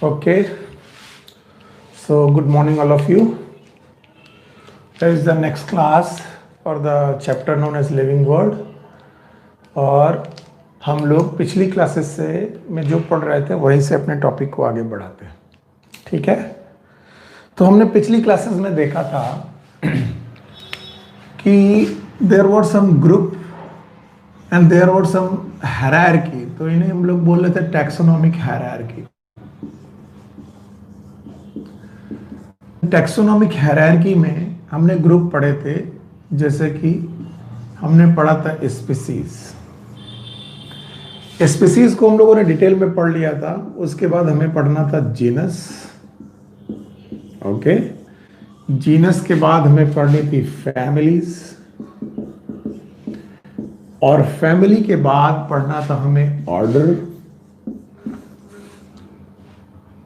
Okay, so good morning, all of you. There is the next class for the chapter known as Living Word. और हम लोग पिछली classes से में जो पढ़ रहे थे वहीं से अपने टॉपिक को आगे बढ़ाते हैं, ठीक है। तो हमने पिछली क्लासेस में देखा था कि there were some group and there were some hierarchy. तो इन्हें हम लोग बोल रहे थे टैक्सोनॉमिक हायरार्की। टैक्सोनॉमिक हायरार्की में हमने ग्रुप पढ़े थे, जैसे कि हमने पढ़ा था स्पीसीज। स्पीसीज को हम लोगों ने डिटेल में पढ़ लिया था। उसके बाद हमें पढ़ना था जीनस। ओके, जीनस के बाद हमें पढ़नी थी फैमिलीज, और फैमिली के बाद पढ़ना था हमें ऑर्डर।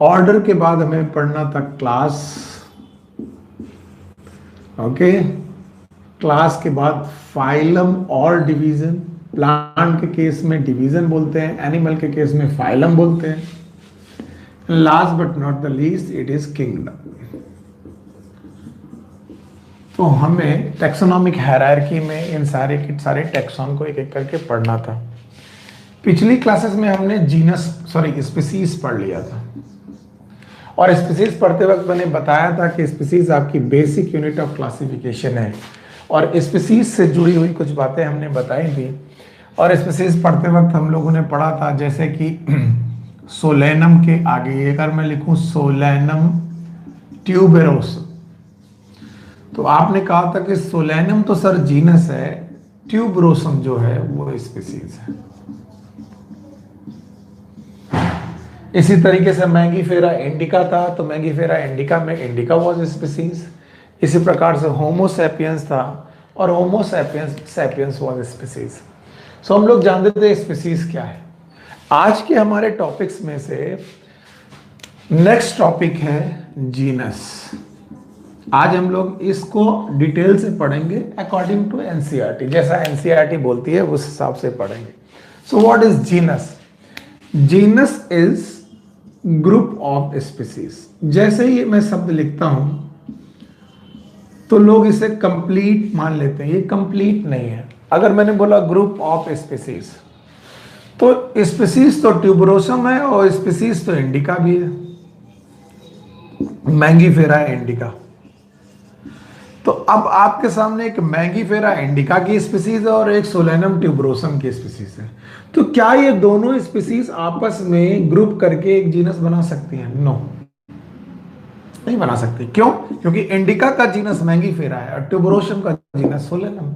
ऑर्डर के बाद हमें पढ़ना था क्लास। ओके, क्लास के बाद फाइलम और डिवीजन। प्लांट के केस में डिवीजन बोलते हैं, एनिमल के केस में फाइलम बोलते हैं। Last but not the least it is kingdom. तो हमें टैक्सोनॉमिक हायरार्की में इन सारे के सारे टैक्सॉन को एक एक करके पढ़ना था। पिछली क्लासेस में हमने स्पीसीज पढ़ लिया था, और स्पीसीज पढ़ते वक्त मैंने बताया था कि स्पीसीज आपकी बेसिक यूनिट ऑफ क्लासिफिकेशन है, और स्पीसीज से जुड़ी हुई कुछ बातें हमने बताई थी। और स्पीसीज पढ़ते वक्त हम लोगों ने पढ़ा था, जैसे कि सोलेनम के आगे अगर मैं लिखूं सोलेनम ट्यूबेरोसम, तो आपने कहा था कि सोलेनम तो सर जीनस है, ट्यूबरोसम जो है वो स्पीसीज है। इसी तरीके से मैंगीफेरा इंडिका था, तो मैंगीफेरा इंडिका में इंडिका वाज स्पीसीज। इसी प्रकार से होमो सैपियंस था, और होमो सैपियंस वाज स्पीसीज। सो हम लोग जानते थे स्पीसीज क्या है। आज के हमारे टॉपिक्स में से नेक्स्ट टॉपिक है जीनस। आज हम लोग इसको डिटेल से पढ़ेंगे अकॉर्डिंग टू एनसीईआरटी, जैसा एनसीईआरटी बोलती है उस हिसाब से पढ़ेंगे। So what is genus? Genus is group of species. जैसे ही मैं शब्द लिखता हूं तो लोग इसे कंप्लीट मान लेते हैं। ये कंप्लीट नहीं है। अगर मैंने बोला ग्रुप ऑफ स्पीसीज, तो स्पीसीज तो ट्यूबरोसम है और स्पीसीज तो इंडिका भी है, मैंगीफेरा इंडिका। तो अब आपके सामने एक मैंगीफेरा इंडिका की स्पीसीज है और एक सोलेनम ट्यूबरोसम की स्पीसीज है। तो क्या ये दोनों स्पीसीज आपस में ग्रुप करके एक जीनस बना सकती हैं? नो, नहीं बना सकती। क्यों? क्योंकि इंडिका का जीनस मैंगीफेरा है और ट्यूबरोसम का जीनस सोलेनम।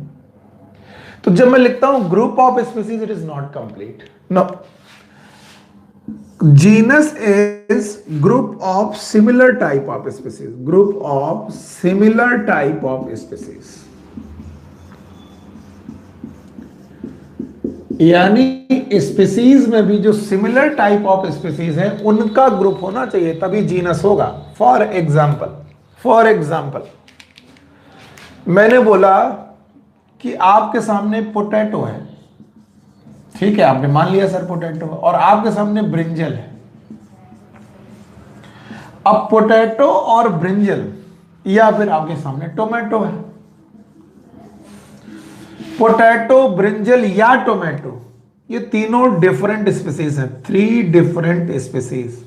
तो जब मैं लिखता हूं group of species, it is not complete. No, genus is group of similar type of species. Group of similar type of species. यानी स्पीसीज में भी जो सिमिलर टाइप ऑफ स्पीसीज है उनका ग्रुप होना चाहिए, तभी जीनस होगा। फॉर एग्जाम्पल मैंने बोला कि आपके सामने पोटैटो है, ठीक है, आपने मान लिया सर पोटैटो, और आपके सामने ब्रिंजल है। अब पोटैटो और ब्रिंजल, या फिर आपके सामने टोमेटो है। पोटैटो, ब्रिंजल या टोमेटो, ये तीनों डिफरेंट स्पीसीज हैं, 3 डिफरेंट स्पीसीज।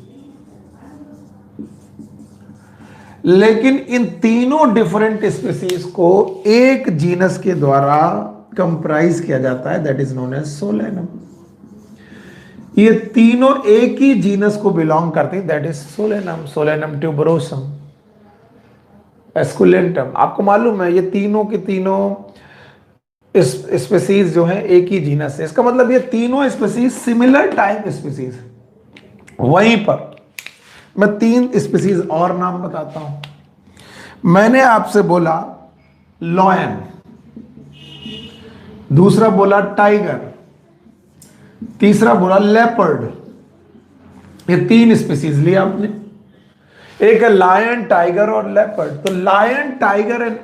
लेकिन इन तीनों डिफरेंट स्पीसीज को एक जीनस के द्वारा कंप्राइज किया जाता है, that is known as solanum. ये तीनों एक ही जीनस को बिलोंग करते हैं, that is solanum. Solanum tuberosum, esculentum. आपको मालूम है ये तीनों के तीनों स्पीसीज जो है एक ही जीनस है। इसका मतलब ये तीनों स्पीसीज सिमिलर टाइप स्पीसीज। वहीं पर मैं 3 स्पीसीज और नाम बताता हूं। मैंने आपसे बोला लॉयन, दूसरा बोला टाइगर, तीसरा बोला लेपर्ड। ये 3 स्पीसीज लिया आपने। एक है लायन, टाइगर और लेपर्ड। तो लायन, टाइगर एंड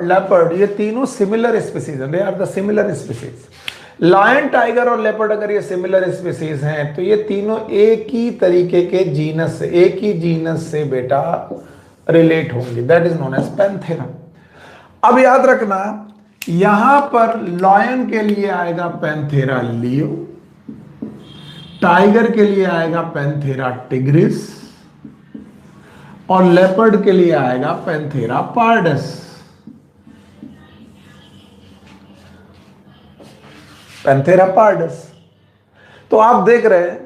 लेपर्ड, ये तीनों सिमिलर स्पीसीज हैं, they are the similar species. Lion, tiger और लेपर्ड अगर ये सिमिलर स्पीसीज हैं तो ये तीनों एक ही तरीके के जीनस से, एक ही जीनस से बेटा रिलेट होंगे, that is known as panthera. अब याद रखना यहां पर लायन के लिए आएगा पैंथेरा लियो, टाइगर के लिए आएगा पैंथेरा टिग्रिस और लेपर्ड के लिए आएगा पैंथेरा पार्डस। Panthera pardus. तो आप देख रहे हैं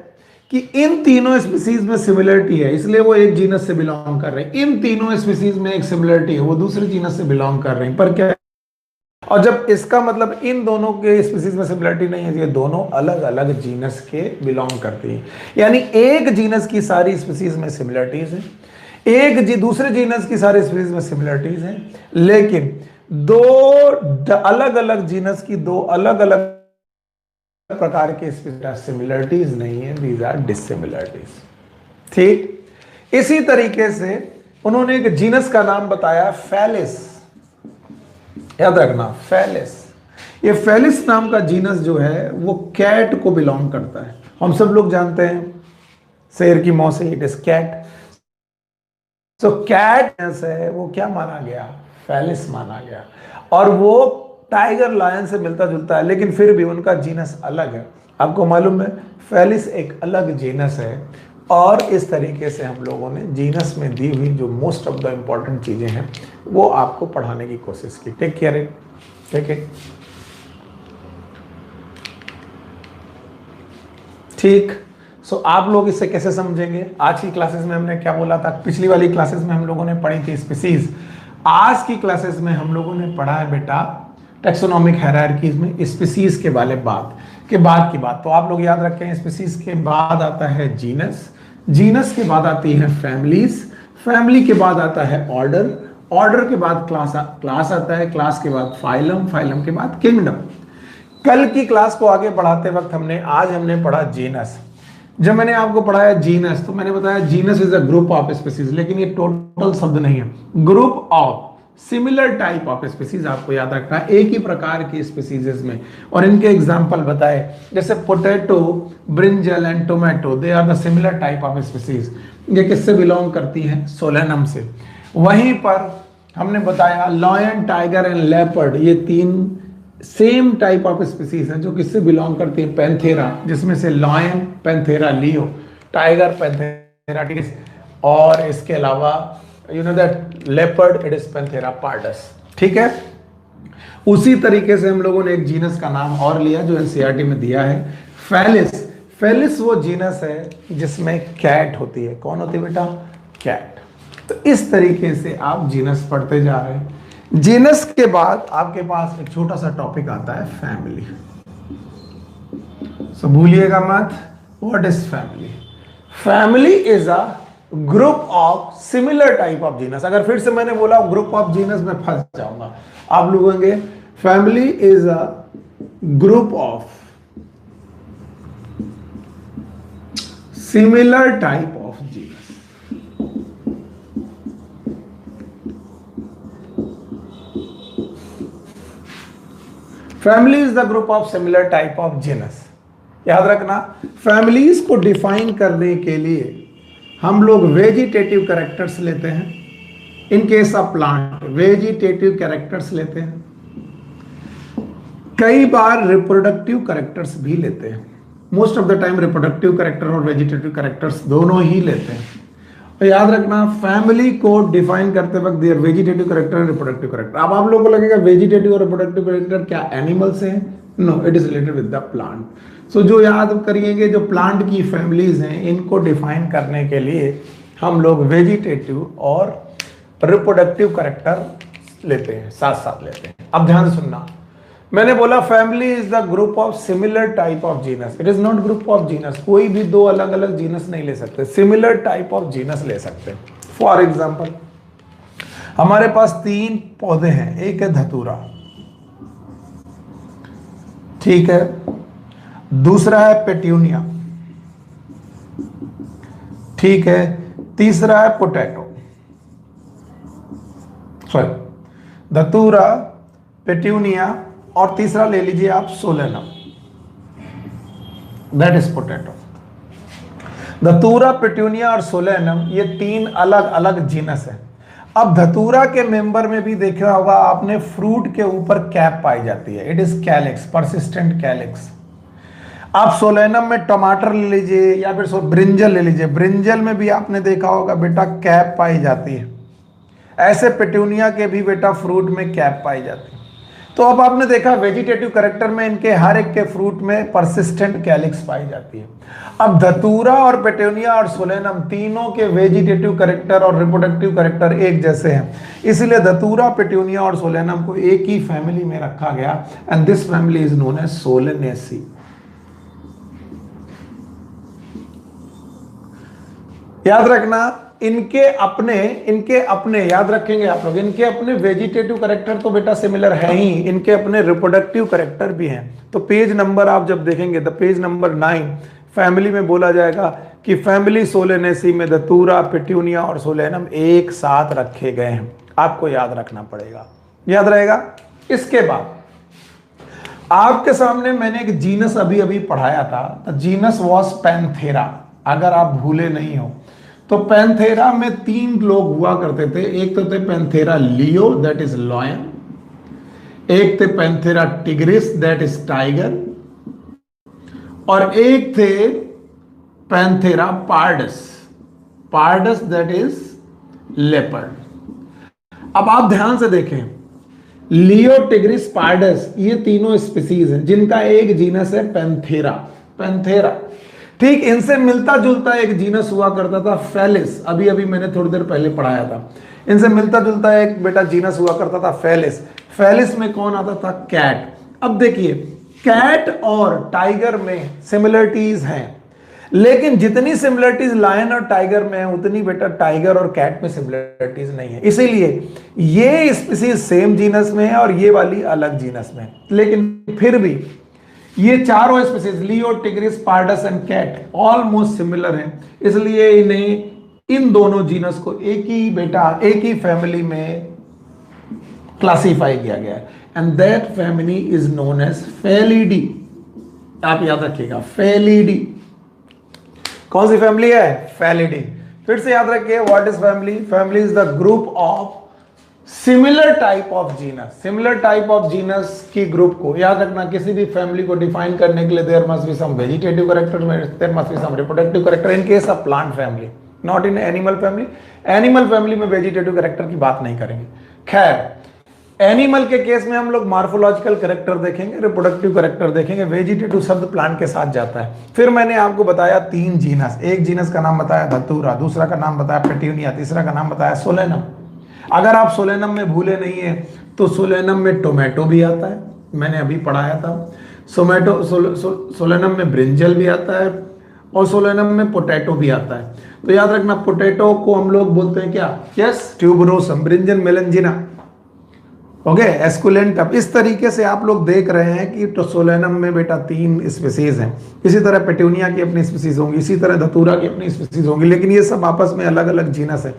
कि इन तीनों स्पीसीज में सिमिलरिटी है, इसलिए वो एक जीनस से बिलोंग कर रहे हैं। इन तीनों स्पीसीज में एक सिमिलरिटी है, वो दूसरे जीनस से बिलोंग कर रहे हैं, पर क्या, और जब इसका मतलब इन दोनों के स्पीसीज में सिमिलरिटी नहीं है, ये दोनों अलग अलग जीनस के बिलोंग करती हैं। यानी एक जीनस की सारी स्पीसीज में सिमिलरिटीज है, एक दूसरे जीनस की सारी स्पीसीज में सिमिलरिटीज है, लेकिन दो अलग अलग जीनस की दो अलग अलग प्रकार के सिमिलरिटीज नहीं है, दीज आर डिसिमिलरिटीज। ठीक, इसी तरीके से उन्होंने एक जीनस का नाम बताया फेलिस, याद रखना फेलिस। ये फेलिस नाम का जीनस जो है वो कैट को बिलोंग करता है। हम सब लोग जानते हैं शेर की मौसी, it is cat. So cat है वो क्या माना गया, फेलिस माना गया, और वो टाइगर लायन से मिलता जुलता है, लेकिन फिर भी उनका जीनस अलग है। आपको मालूम है फेलिस एक अलग जीनस है, और इस तरीके से हम लोगों ने जीनस में दी हुई जो मोस्ट ऑफ द इंपॉर्टेंट चीजें हैं वो आपको पढ़ाने की कोशिश की। Take care it, take it. ठीक, सो आप लोग इसे कैसे समझेंगे? आज की क्लासेस में हमने क्या बोला था, पिछली वाली क्लासेस में हम लोगों ने पढ़ी थी स्पीसीज, आज की क्लासेस में हम लोगों ने पढ़ा है बेटा टेक्सोनोमिक हायरार्कीज में स्पीसीज के बारे बाद की बात। तो आप लोग याद रखें स्पीसीज के बाद आता है जीनस, जीनस के बाद आती है फैमिलीज, फैमिली के बाद आता है ऑर्डर, ऑर्डर के बाद क्लास आता है, क्लास के बाद फाइलम, फाइलम के बाद किंगडम। कल की क्लास को आगे बढ़ाते वक्त आज हमने पढ़ा जीनस। जब मैंने आपको पढ़ाया जीनस तो मैंने बताया genus is a group of species, लेकिन ये टोटल शब्द नहीं है, group of similar type of species आपको याद रखना है, एक ही प्रकार की स्पीसीज में। और इनके एग्जांपल बताए, जैसे potato, brinjal and tomato, they are the similar type of species. ये किससे बिलोंग करती हैं? सोलेनम से। वहीं पर हमने बताया लायन, टाइगर एंड लेपर्ड, ये तीन सेम टाइप ऑफ स्पीसीज हैं जो किससे बिलोंग करती है? पैंथेरा, जिसमें से lion panthera leo, tiger panthera tigris, और इसके अलावा you know that leopard it is Panthera pardus। ठीक है, उसी तरीके से हम लोगों ने एक जीनस का नाम और लिया जो एनसीईआरटी में दिया है, फेलिस। फेलिस वो जीनस है जिसमें कैट होती है। कौन होती है बेटा? कैट। तो इस तरीके से आप जीनस पढ़ते जा रहे हैं। जीनस के बाद आपके पास एक छोटा सा टॉपिक आता है फैमिली। सो भूलिएगा मत, what is family? Family is a group of similar type of genus. अगर फिर से मैंने बोला ग्रुप ऑफ जीनस में फंस जाऊंगा। आप लोग कहेंगे family is a group of similar type of genus. Family is the group of similar type of genus. याद रखना, फैमिलीज को डिफाइन करने के लिए हम लोग वेजिटेटिव कैरेक्टर्स लेते हैं। इन case of plant vegetative characters लेते हैं, कई बार रिप्रोडक्टिव कैरेक्टर्स भी लेते हैं। Most of the time reproductive character और वेजिटेटिव कैरेक्टर्स दोनों ही लेते हैं। तो याद रखना, फैमिली को डिफाइन करते वक्त देयर वेजिटेटिव कैरेक्टर और रिप्रोडक्टिव कैरेक्टर। अब आप लोगों को लगेगा वेजिटेटिव और रिप्रोडक्टिव कैरेक्टर क्या एनिमल से है? No, it is related with the plant. So जो याद करिएंगे, जो प्लांट की फैमिलीज हैं इनको डिफाइन करने के लिए हम लोग वेजिटेटिव और रिप्रोडक्टिव कैरेक्टर लेते हैं, साथ साथ लेते हैं। अब ध्यान से सुनना, मैंने बोला family is the group of similar type of genus, it is not group of genus. कोई भी दो अलग अलग जीनस नहीं ले सकते, सिमिलर टाइप ऑफ जीनस ले सकते हैं। फॉर एग्जाम्पल, हमारे पास तीन पौधे हैं, एक है धतूरा, ठीक है, दूसरा है पेट्यूनिया, ठीक है, तीसरा है पोटैटो, सॉरी धतूरा, पेट्यूनिया और तीसरा ले लीजिए आप सोलेनम। That is potato. धतूरा, पिट्यूनिया और सोलेनम ये 3 अलग अलग जीनस है। अब धतूरा के मेंबर में भी देखा होगा आपने, फ्रूट के ऊपर कैप पाई जाती है, it is calyx, persistent calyx. आप सोलेनम में टमाटर ले लीजिए या फिर ब्रिंजल ले लीजिए, ब्रिंजल में भी आपने देखा होगा बेटा कैप पाई जाती है। ऐसे पिट्यूनिया के भी बेटा फ्रूट में कैप पाई जाती है। तो अब आपने देखा वेजिटेटिव कैरेक्टर में इनके हर एक के फ्रूट में परसिस्टेंट कैलिक्स पाई जाती है। अब धतूरा और पिट्यूनिया और सोलेनम तीनों के वेजिटेटिव कैरेक्टर और रिप्रोडक्टिव कैरेक्टर एक जैसे हैं, इसलिए धतूरा, पिट्यूनिया और सोलेनम को एक ही फैमिली में रखा गया and this family is known as solanaceae. याद रखना, इनके अपने याद रखेंगे आप लोग, इनके अपने वेजिटेटिव कैरेक्टर तो बेटा सिमिलर है ही, इनके अपने रिप्रोडक्टिव कैरेक्टर भी हैं। तो पेज नंबर आप जब देखेंगे द पेज नंबर 9 फैमिली में बोला जाएगा कि फैमिली सोलेनेसी में धतूरा, पिट्यूनिया और सोलेनम एक साथ रखे गए हैं। आपको याद रखना पड़ेगा, याद रहेगा। इसके बाद आपके सामने मैंने एक जीनस अभी अभी पढ़ाया था, जीनस वॉज पैंथेरा, अगर आप भूले नहीं हो तो पैंथेरा में 3 लोग हुआ करते थे। एक तो थे Panthera leo that is lion, एक थे Panthera tigris that is tiger, और एक थे Panthera pardus that is leopard. अब आप ध्यान से देखें, लियो, टिग्रिस, पार्डस ये तीनों स्पीसीज हैं जिनका एक जीनस है पैंथेरा। ठीक इनसे मिलता जुलता एक जीनस हुआ करता था फेलिस, अभी अभी मैंने थोड़ी देर पहले पढ़ाया था। इनसे मिलता जुलता एक बेटा जीनस हुआ करता था फेलिस में कौन आता था? कैट। अब देखिए कैट और टाइगर में सिमिलरिटीज हैं, लेकिन जितनी सिमिलरिटीज लायन और टाइगर में है उतनी बेटा टाइगर और कैट में सिमिलरिटीज नहीं है। इसीलिए ये स्पीसीज सेम जीनस में है और ये वाली अलग जीनस में है, लेकिन फिर भी ये चारों species leo, tigris, pardus and cat almost similar हैं, इसलिए इन्हें इन दोनों जीनस को एक ही फैमिली में क्लासिफाई किया गया है and that family is known as felidae. आप याद रखिएगा फेलिडी। कौन सी फैमिली है? फेलिडी। फिर से याद रखिए what is family? Family is the group of similar type of genus की ग्रुप को याद रखना। किसी भी फैमिली को डिफाइन करने के लिए there must be some vegetative character, there must be some reproductive character in case of plant family, not in animal family. Animal family में वेजिटेटिव कैरेक्टर की बात नहीं करेंगे। खैर एनिमल के केस में हम लोग मार्फोलॉजिकल कैरेक्टर देखेंगे, रिप्रोडक्टिव कैरेक्टर देखेंगे, वेजिटेटिव शब्द प्लांट के साथ जाता है। फिर मैंने आपको बताया 3 जीनस, एक जीनस का नाम बताया धतूरा, दूसरा का नाम बताया पेट्यूनिया, तीसरा का नाम बताया सोलेनम। अगर आप सोलेनम में भूले नहीं है तो सोलेनम में टोमेटो भी आता है, मैंने अभी पढ़ाया था। सोलेनम में ब्रिंजल भी आता है और सोलेनम में पोटैटो भी आता है। तो याद रखना पोटैटो को हम लोग बोलते हैं क्या? Yes, tuberosum, brinjal melongena, okay, esculentum. इस तरीके से आप लोग देख रहे हैं कि तो सोलेनम में बेटा 3 स्पीसीज हैं। इसी तरह पेट्यूनिया की अपनी स्पीसीज होंगी, इसी तरह धतूरा की अपनी स्पीसीज होंगी, लेकिन ये सब आपस में अलग अलग जीनस है।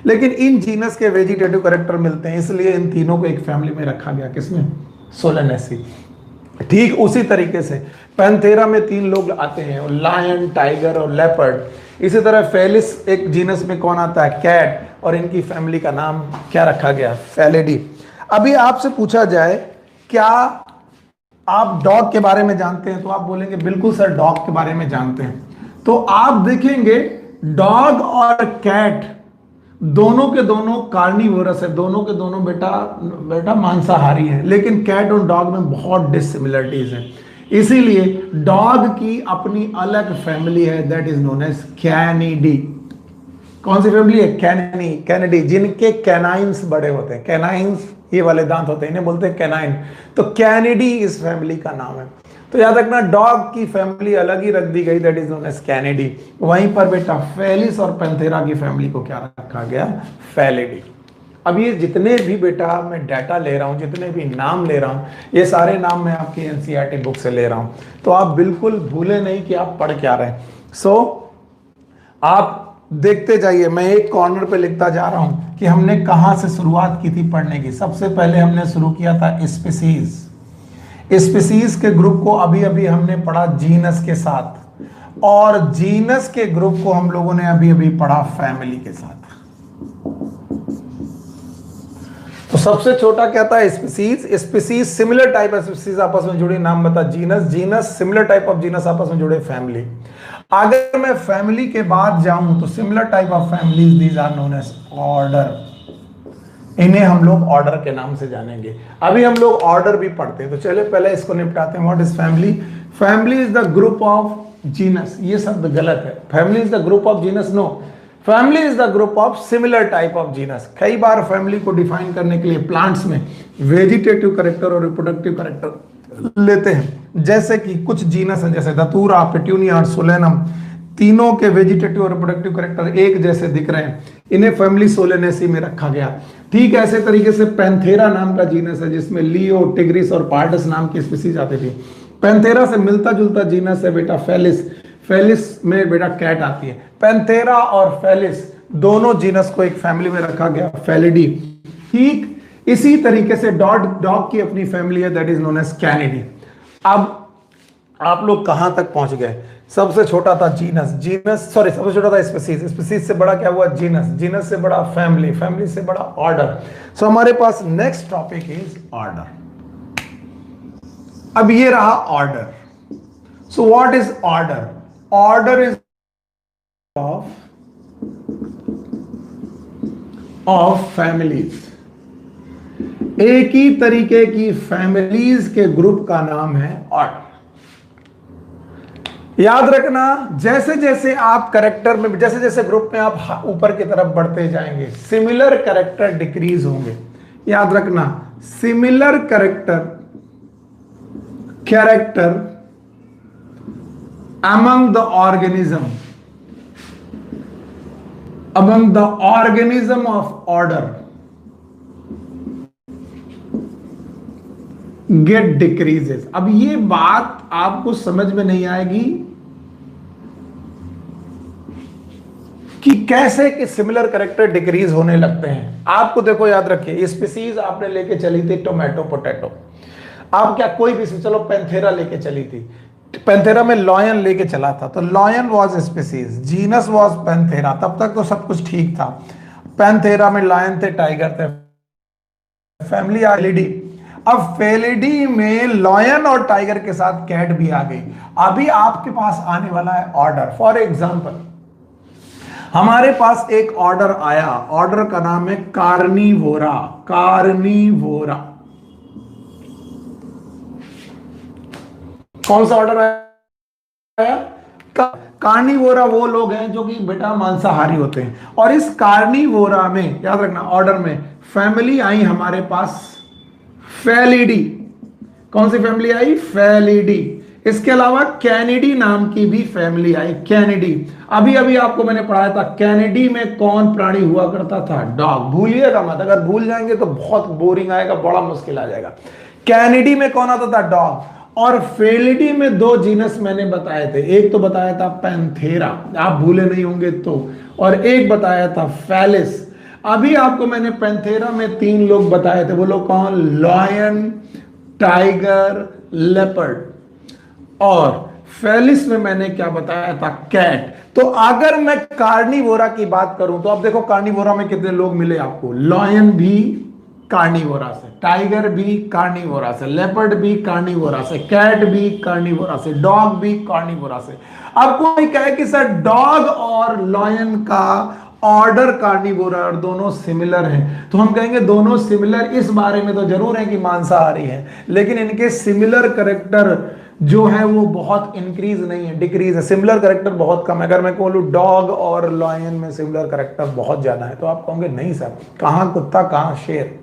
लेकिन इन जीनस के वेजिटेटिव कैरेक्टर मिलते हैं, इसलिए इन तीनों को एक फैमिली में रखा गया। किसमें? सोलेनेसी। ठीक उसी तरीके से पैंथेरा में 3 लोग आते हैं, लायन, टाइगर और लेपर्ड। इसी तरह फेलिस एक जीनस में कौन आता है? कैट, और इनकी फैमिली का नाम क्या रखा गया? फेलिडी। अभी आपसे पूछा जाए क्या आप डॉग के बारे में जानते हैं, तो आप बोलेंगे बिल्कुल सर डॉग के बारे में जानते हैं। तो आप देखेंगे डॉग और कैट दोनों के दोनों कार्निवोरस है, दोनों के दोनों बेटा मांसाहारी है, लेकिन कैट और डॉग में बहुत डिसिमिलरिटीज है। इसीलिए डॉग की अपनी अलग फैमिली है that is known as canidae. कौन सी फैमिली है? कैनिडी, जिनके कैनाइन्स बड़े होते हैं। कैनाइन्स ये वाले दांत होते हैं, इन्हें बोलते हैं कैनाइन। तो कैनिडी इस फैमिली का नाम है। तो याद रखना डॉग की फैमिली अलग ही रख दी गई that is known as canidae. वहीं पर बेटा फेलिस और पैंथेरा की फैमिली को क्या रखा गया? फेलिडी। अब ये जितने भी बेटा मैं डाटा ले रहा हूं, जितने भी नाम ले रहा हूं, ये सारे नाम मैं आपकी एनसीईआरटी बुक से ले रहा हूं, तो आप बिल्कुल भूले नहीं कि आप पढ़ क्या रहे हैं। आप देखते जाइए, मैं एक कॉर्नर पे लिखता जा रहा हूं कि हमने कहां से शुरुआत की थी पढ़ने की। सबसे पहले हमने शुरू किया था स्पीसीज के ग्रुप को, अभी अभी हमने पढ़ा जीनस के साथ। और जीनस के ग्रुप को हम लोगों ने अभी अभी पढ़ा फैमिली के साथ। तो सबसे छोटा क्या था? Species. Species similar type of species आपस में जुड़े, नाम बता genus. Genus similar type of genus आपस में जुड़े, फैमिली। अगर मैं फैमिली के बाद जाऊं तो similar type of families, these are known as order. इन्हें हम लोग ऑर्डर के नाम से जानेंगे। अभी हम लोग ऑर्डर भी पढ़ते हैं, तो चलिए पहले इसको निपटाते हैं। What is family? Family is the group of genus. ये शब्द गलत है। Family is the group of genus, no. Family is the group of similar type of genus. कई बार फैमिली को डिफाइन करने के लिए प्लांट्स में वेजिटेटिव कैरेक्टर और रिप्रोडक्टिव कैरेक्टर लेते हैं। जैसे कि कुछ जीनस हैं, जैसे धतूरा, पेट्यूनिया और सोलेनम, तीनों के वेजिटेटिव और रिप्रोडक्टिव कैरेक्टर एक जैसे दिख रहे हैं, इन्हें फैमिली सोलेनेसी में रखा गया। ठीक ऐसे तरीके से पैंथेरा नाम का जीनस है, जिसमें लियो, टिग्रिस और पार्टस नाम की स्पीसीज आती थी। पैंथेरा से मिलता जुलता जीनस है बेटा फेलिस। फेलिस में बेटा कैट आती है। पैंथेरा और फेलिस दोनों जीनस को एक फैमिली में रखा गया, फेलिडी। ठीक इसी तरीके से डॉग की अपनी फैमिली है, that is known as canidae. अब आप लोग कहां तक पहुंच गए? सबसे छोटा था जीनस, सबसे छोटा था स्पीसीज, स्पीसीज से बड़ा क्या हुआ? जीनस, जीनस से बड़ा फैमिली, फैमिली से बड़ा ऑर्डर। सो हमारे पास नेक्स्ट टॉपिक इज ऑर्डर। अब ये रहा order. So what is order? Order is of families. एक ही तरीके की फैमिलीज के ग्रुप का नाम है ऑर्डर। याद रखना, जैसे जैसे आप कैरेक्टर में, जैसे जैसे ग्रुप में आप ऊपर की तरफ बढ़ते जाएंगे, सिमिलर कैरेक्टर डिक्रीज होंगे। याद रखना, similar character among the organism of order get decreases। अब ये बात आपको समझ में नहीं आएगी कि कैसे कि सिमिलर कैरेक्टर डिक्रीज होने लगते हैं। आपको देखो, याद रखिए, स्पीसीज आपने लेके चली थी टोमेटो, पोटैटो। आप क्या कोई भी, चलो पैंथेरा लेके चली थी, पैंथेरा में लॉयन लेके चला था, तो lion was species, genus was Panthera. तब तक तो सब कुछ ठीक था। पैंथेरा में लॉयन थे, टाइगर थे, फैमिली फेलिडी। अब फेलिडी में लॉयन और टाइगर के साथ कैट भी आ गई। अभी आपके पास आने वाला है ऑर्डर। फॉर एग्जांपल, हमारे पास एक ऑर्डर आया, ऑर्डर का नाम है कार्निवोरा। कार्निवोरा कौन सा ऑर्डर आया? कार्निवोरा वो लोग हैं जो कि बेटा मांसाहारी होते हैं। और इस कार्निवोरा में, याद रखना, ऑर्डर में फैमिली आई हमारे पास फेलिडी। कौन सी फैमिली आई? फेलिडी। इसके अलावा कैनिडी नाम की भी फैमिली आई, कैनिडी। अभी अभी आपको मैंने पढ़ाया था, कैनिडी में कौन प्राणी हुआ करता था? डॉग। भूलिएगा मत, अगर भूल जाएंगे तो बहुत बोरिंग आएगा, बड़ा मुश्किल आ जाएगा। कैनिडी में कौन आता था? डॉग। और फेलिडी में दो जीनस मैंने बताए थे, एक तो बताया था पैंथेरा, आप भूले नहीं होंगे तो, और एक बताया था फेलिस। अभी आपको मैंने पैंथेरा में 3 लोग बताए थे, वो लोग कौन? Lion, tiger, leopard. और फेलिस में मैंने क्या बताया था? कैट। तो अगर मैं कार्निवोरा की बात करूं तो अब देखो, कार्निवोरा में कितने लोग मिले आपको? लॉयन भी कार्निवोरा से, टाइगर भी कार्निवोरा से, लेपर्ड भी कार्निवोरा से, कैट भी कार्निवोरा से, डॉग भी कार्निवोरा से। अब कोई कहे कि सर डॉग और लॉयन का ऑर्डर कार्निवोरा और दोनों सिमिलर हैं, तो हम कहेंगे दोनों सिमिलर इस बारे में तो जरूर है कि मांसाहारी है, लेकिन इनके सिमिलर कैरेक्टर जो है वो बहुत इंक्रीज नहीं है, डिक्रीज है। सिमिलर कैरेक्टर बहुत कम है। अगर मैं बोलूं डॉग और लॉयन में सिमिलर कैरेक्टर बहुत ज्यादा है, तो आप कहोगे नहीं सर, कहां कुत्ता कहां शेर,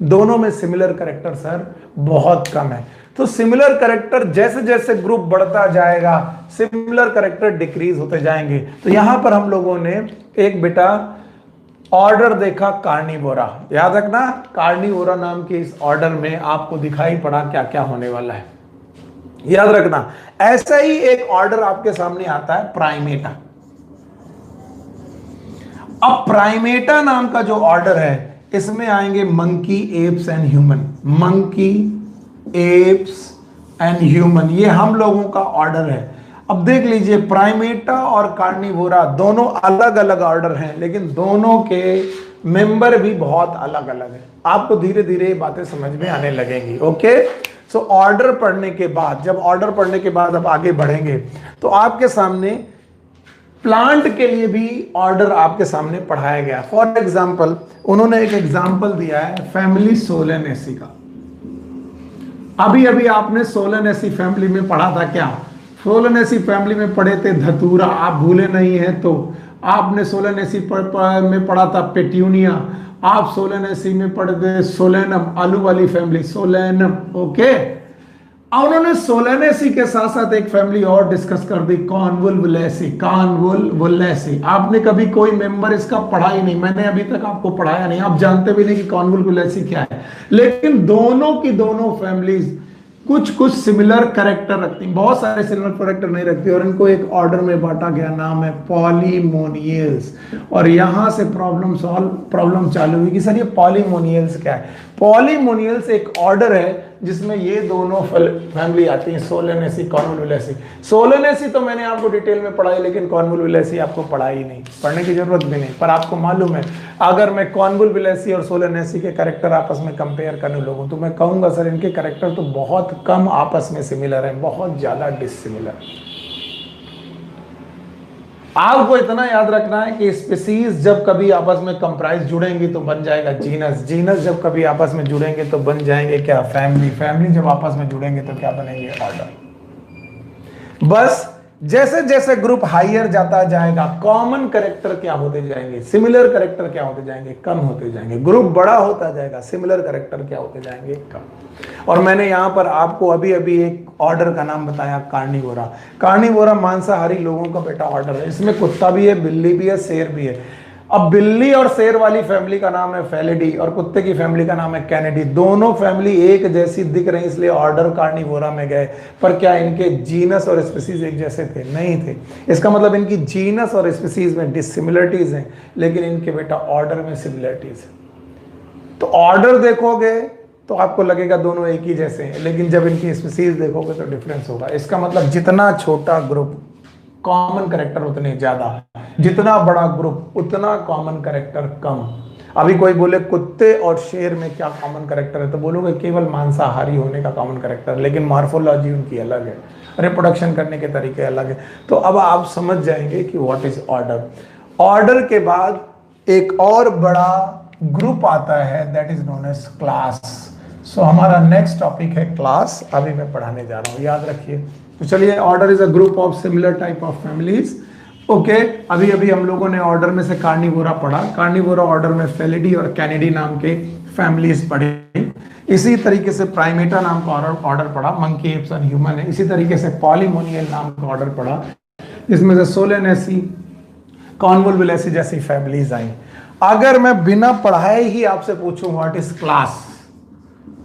दोनों में सिमिलर कैरेक्टर सर बहुत कम है। तो सिमिलर कैरेक्टर जैसे जैसे ग्रुप बढ़ता जाएगा, सिमिलर कैरेक्टर डिक्रीज होते जाएंगे। तो यहां पर हम लोगों ने एक बेटा ऑर्डर देखा कार्निवोरा। याद रखना, कार्निवोरा नाम के इस ऑर्डर में आपको दिखाई पड़ा क्या क्या होने वाला है। याद रखना, ऐसा ही एक ऑर्डर आपके सामने आता है प्राइमेटा। अब प्राइमेटा नाम का जो ऑर्डर है, इसमें आएंगे monkey, apps and human. Monkey, apps and human, ये हम लोगों का ऑर्डर है। अब देख लीजिए, प्राइमेटा और कार्निवोरा दोनों अलग अलग ऑर्डर हैं, लेकिन दोनों के मेंबर भी बहुत अलग अलग हैं। आपको धीरे धीरे ये बातें समझ में आने लगेंगी। ओके, सो ऑर्डर पढ़ने के बाद, जब ऑर्डर पढ़ने के बाद अब आगे बढ़ेंगे तो आपके सामने प्लांट के लिए भी ऑर्डर आपके सामने पढ़ाया गया। फॉर एग्जाम्पल, उन्होंने एक एग्जाम्पल दिया है फैमिली सोलेनेसी का। अभी अभी आपने सोलेनेसी फैमिली में पढ़ा था क्या? सोलेनेसी फैमिली में पढ़े थे धतूरा, आप भूले नहीं हैं तो। आपने सोलेनेसी में पढ़ा था पेट्यूनिया, आप सोलेनेसी में पढ़े थे सोलेनम, आलू वाली फैमिली सोलेनम। ओके, अब उन्होंने सोलेनेसी के साथ साथ एक फैमिली और डिस्कस कर दी, कॉन्वोल्वुलेसी। कॉन्वोल्वुलेसी आपने कभी कोई मेंबर इसका पढ़ा ही नहीं, मैंने अभी तक आपको पढ़ाया नहीं, आप जानते भी नहीं कि कॉन्वोल्वुलेसी क्या है। लेकिन दोनों की दोनों फैमिलीज कुछ कुछ सिमिलर कैरेक्टर रखती, बहुत सारे सिमिलर कैरेक्टर नहीं रखती, और इनको एक ऑर्डर में बांटा गया, नाम है पॉलीमोनियल्स। और यहां से प्रॉब्लम चालू हुई कि सर ये पॉलीमोनियल्स क्या है? पॉलीमोनियल्स एक ऑर्डर है जिसमें ये दोनों फैमिली आती है, सोलेनेसी, कॉन्वोल्वुलेसी। सोलेनेसी तो मैंने आपको डिटेल में पढ़ाई, लेकिन कॉन्वोल्वुलेसी आपको पढ़ाई नहीं, पढ़ने की जरूरत भी नहीं। पर आपको मालूम है, अगर मैं कॉन्वोल्वुलेसी और सोलेनेसी के कैरेक्टर आपस में कंपेयर करने लगूं तो मैं कहूंगा सर इनके कैरेक्टर तो बहुत कम आपस में सिमिलर है, बहुत ज्यादा डिसिमिलर। आपको इतना याद रखना है कि स्पीसीज जब कभी आपस में कंप्राइज जुड़ेंगी तो बन जाएगा जीनस, जीनस जब कभी आपस में जुड़ेंगे तो बन जाएंगे क्या? फैमिली, फैमिली जब आपस में जुड़ेंगे तो क्या बनेंगे? ऑर्डर। बस जैसे जैसे ग्रुप हायर जाता जाएगा, कॉमन कैरेक्टर क्या होते जाएंगे, सिमिलर कैरेक्टर क्या होते जाएंगे? कम होते जाएंगे। ग्रुप बड़ा होता जाएगा, सिमिलर कैरेक्टर क्या होते जाएंगे? कम। और मैंने यहां पर आपको अभी अभी एक ऑर्डर का नाम बताया, कार्निवोरा। कार्निवोरा मांसाहारी लोगों का बेटा ऑर्डर है, इसमें कुत्ता भी है, बिल्ली भी है, शेर भी है। अब बिल्ली और शेर वाली फैमिली का नाम है फेलिडी और कुत्ते की फैमिली का नाम है कैनिडी। दोनों फैमिली एक जैसी दिख रही, इसलिए ऑर्डर कार्निवोरा में गए। पर क्या इनके जीनस और स्पीसीज एक जैसे थे? नहीं थे। इसका मतलब इनकी जीनस और स्पीसीज में डिसिमिलरिटीज हैं, लेकिन इनके बेटा ऑर्डर में सिमिलरिटीज है। तो ऑर्डर देखोगे तो आपको लगेगा दोनों एक ही जैसे हैं, लेकिन जब इनकी स्पीसीज देखोगे तो डिफरेंस होगा। इसका मतलब जितना छोटा ग्रुप कॉमन कैरेक्टर उतने ज्यादा, जितना बड़ा ग्रुप उतना कॉमन कैरेक्टर कम। अभी कोई बोले कुत्ते और शेर में क्या कॉमन कैरेक्टर है, तो बोलोगे केवल मांसाहारी होने का कॉमन कैरेक्टर, लेकिन मॉर्फोलॉजी उनकी अलग है, रिप्रोडक्शन करने के तरीके अलग है। तो अब आप समझ जाएंगे कि व्हाट इज ऑर्डर। ऑर्डर के बाद एक और बड़ा ग्रुप आता है, that is known as class. So हमारा नेक्स्ट टॉपिक है क्लास, अभी मैं पढ़ाने जा रहा हूं, याद रखिए। तो चलिए, order is a group of similar type of families. Okay, अभी अभी हम लोगों ने ऑर्डर में से कार्निवोरा पढ़ा, कार्निवोरा ऑर्डर में फेलिडी और कैनिडी नाम के फैमिलीज पढ़े। इसी तरीके से प्राइमेटा नाम का ऑर्डर पढ़ा, मंकी, एप्स एंड ह्यूमन है। इसी तरीके से पॉलीमोनियल नाम का ऑर्डर पढ़ा, इसमें से सोलेनेसी, कॉन्वोल्वुलेसी जैसी फैमिलीज आई। अगर मैं बिना पढ़ाए ही आपसे पूछूं व्हाट इज क्लास,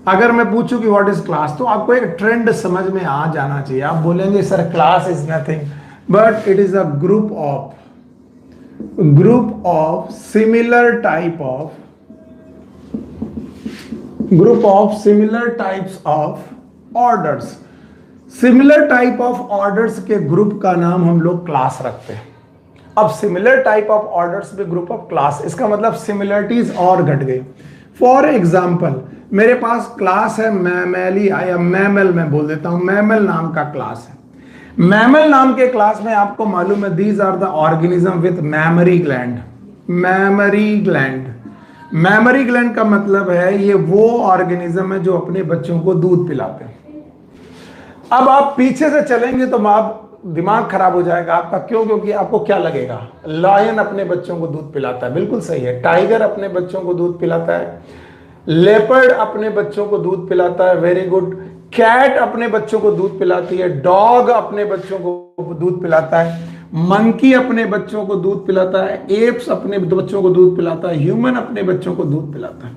अगर मैं पूछूं कि व्हाट इज क्लास, तो आपको एक ट्रेंड समझ में आ जाना चाहिए। आप बोलेंगे sir class is nothing but it is a group of similar types of orders. Similar type of orders के ग्रुप का नाम हम लोग क्लास रखते हैं। अब सिमिलर टाइप ऑफ ऑर्डर्स में ग्रुप ऑफ क्लास, इसका मतलब सिमिलरिटीज और घट गई। फॉर एग्जाम्पल, मेरे पास क्लास है मैमली या मैमल, मैं बोल देता हूं मैमल नाम का क्लास है। मैमल नाम के क्लास में आपको मालूम है these are the organism with mammary gland. Mammary gland का मतलब है ये वो ऑर्गेनिज्म है जो अपने बच्चों को दूध पिलाते हैं। अब आप पीछे से चलेंगे तो आप दिमाग खराब हो जाएगा आपका। क्यों? क्योंकि आपको क्या लगेगा, लायन अपने बच्चों को दूध पिलाता है, बिल्कुल सही है। टाइगर अपने बच्चों को दूध पिलाता है, लेपर्ड अपने बच्चों को दूध पिलाता है, वेरी गुड। कैट अपने बच्चों को दूध पिलाती है, डॉग अपने बच्चों को दूध पिलाता है, मंकी अपने बच्चों को दूध पिलाता है, एप्स अपने बच्चों को दूध पिलाता है, ह्यूमन अपने बच्चों को दूध पिलाता है।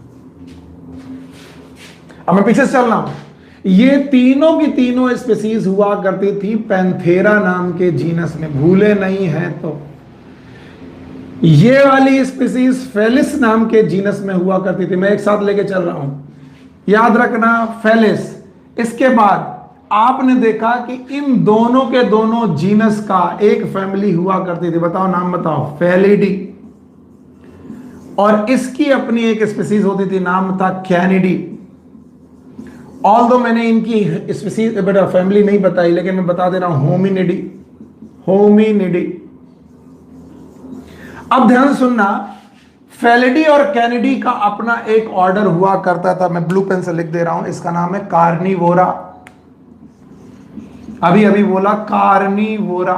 अब मैं पीछे से चल रहा हूं, ये तीनों की तीनों स्पीसीज हुआ करती थी पैंथेरा नाम के जीनस में, भूले नहीं है तो। ये वाली स्पीसीज फेलिस नाम के जीनस में हुआ करती थी। मैं एक साथ लेके चल रहा हूं, याद रखना फेलिस। इसके बाद आपने देखा कि इन दोनों के दोनों जीनस का एक फैमिली हुआ करती थी, बताओ नाम बताओ, फेलिडी। और इसकी अपनी एक स्पीसीज होती थी, नाम था कैनिडी। ऑल दो मैंने इनकी स्पीसीज बेटा फैमिली नहीं बताई, लेकिन मैं बता दे रहा हूं, होमिनिडी, होमिनिडी। अब ध्यान सुनना, फेलिडी और कैनिडी का अपना एक ऑर्डर हुआ करता था, मैं ब्लू पेन से लिख दे रहा हूं, इसका नाम है कार्निवोरा। अभी अभी बोला कार्निवोरा।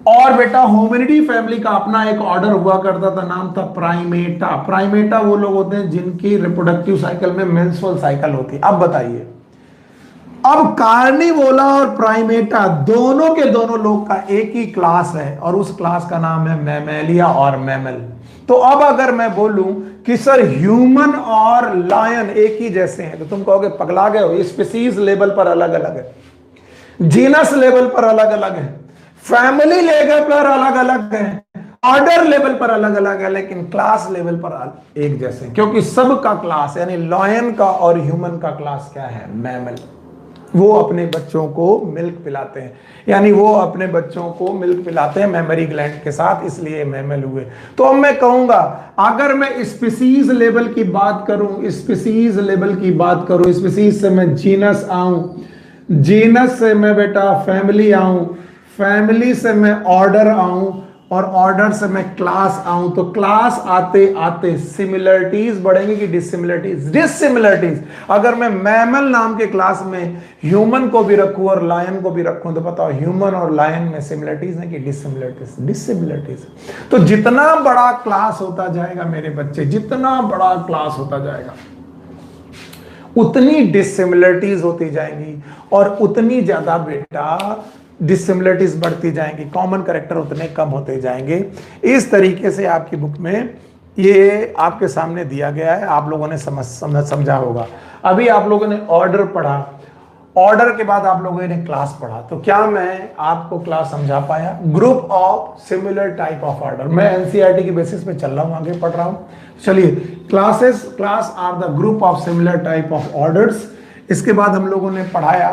और बेटा होमिनिडी फैमिली का अपना एक ऑर्डर हुआ करता था, नाम था प्राइमेटा। प्राइमेटा वो लोग होते हैं जिनकी रिप्रोडक्टिव साइकिल में मेंस्ट्रुअल साइकिल होती है। अब बताइए, अब कार्निवोरा और प्राइमेटा दोनों के दोनों लोग का एक ही क्लास है, और उस क्लास का नाम है मैमेलिया और मैमल। तो अब अगर मैं बोलूं कि सर ह्यूमन और लायन एक ही जैसे हैं, तो तुम कहोगे पगला गए हो, स्पीसीज लेवल पर अलग अलग है, जीनस लेवल पर अलग अलग है, फैमिली लेवल पर अलग अलग है, ऑर्डर लेवल पर अलग अलग है, लेकिन क्लास लेवल पर एक जैसे हैं, क्योंकि सबका क्लास यानी लायन का और ह्यूमन का क्लास क्या है, मैमल। वो अपने बच्चों को मिल्क पिलाते हैं, यानी वो अपने बच्चों को मिल्क पिलाते हैं मेमरी ग्लैंड के साथ, इसलिए मैमल हुए। तो अब मैं कहूंगा, अगर मैं स्पीसीज लेवल की बात करूं, स्पीसीज लेवल की बात करूं, स्पीसीज से मैं जीनस आऊं, जीनस से मैं बेटा फैमिली आऊं, फैमिली से मैं ऑर्डर आऊं, और ऑर्डर से मैं क्लास आऊं, तो क्लास आते आते सिमिलरिटीज बढ़ेंगी कि डिसिमिलरिटीज? डिसिमिलरिटीज। अगर मैं मैमल नाम के क्लास में ह्यूमन को भी रखूं और लायन को भी रखूं, तो बताओ ह्यूमन और लायन में सिमिलरिटीज है कि डिसिमिलरिटीज? डिसिमिलरिटीज। तो जितना बड़ा क्लास होता जाएगा मेरे बच्चे, जितना बड़ा क्लास होता जाएगा, उतनी डिसिमिलरिटीज होती जाएंगी, और उतनी ज्यादा बेटा डिसिमिलरिटीज बढ़ती जाएंगी, कॉमन कैरेक्टर उतने कम होते जाएंगे। इस तरीके से आपकी बुक में ये आपके सामने दिया गया है, आप लोगों ने समझा होगा। अभी आप लोगों ने ऑर्डर पढ़ा, ऑर्डर के बाद आप लोगों ने क्लास पढ़ा, तो क्या मैं आपको क्लास समझा पाया? Group of similar type of order, मैं एनसीईआरटी की बेसिस पे चल रहा हूं, आगे पढ़ रहा हूं। चलिए, class are the group of similar type of orders. इसके बाद हम लोगों ने पढ़ाया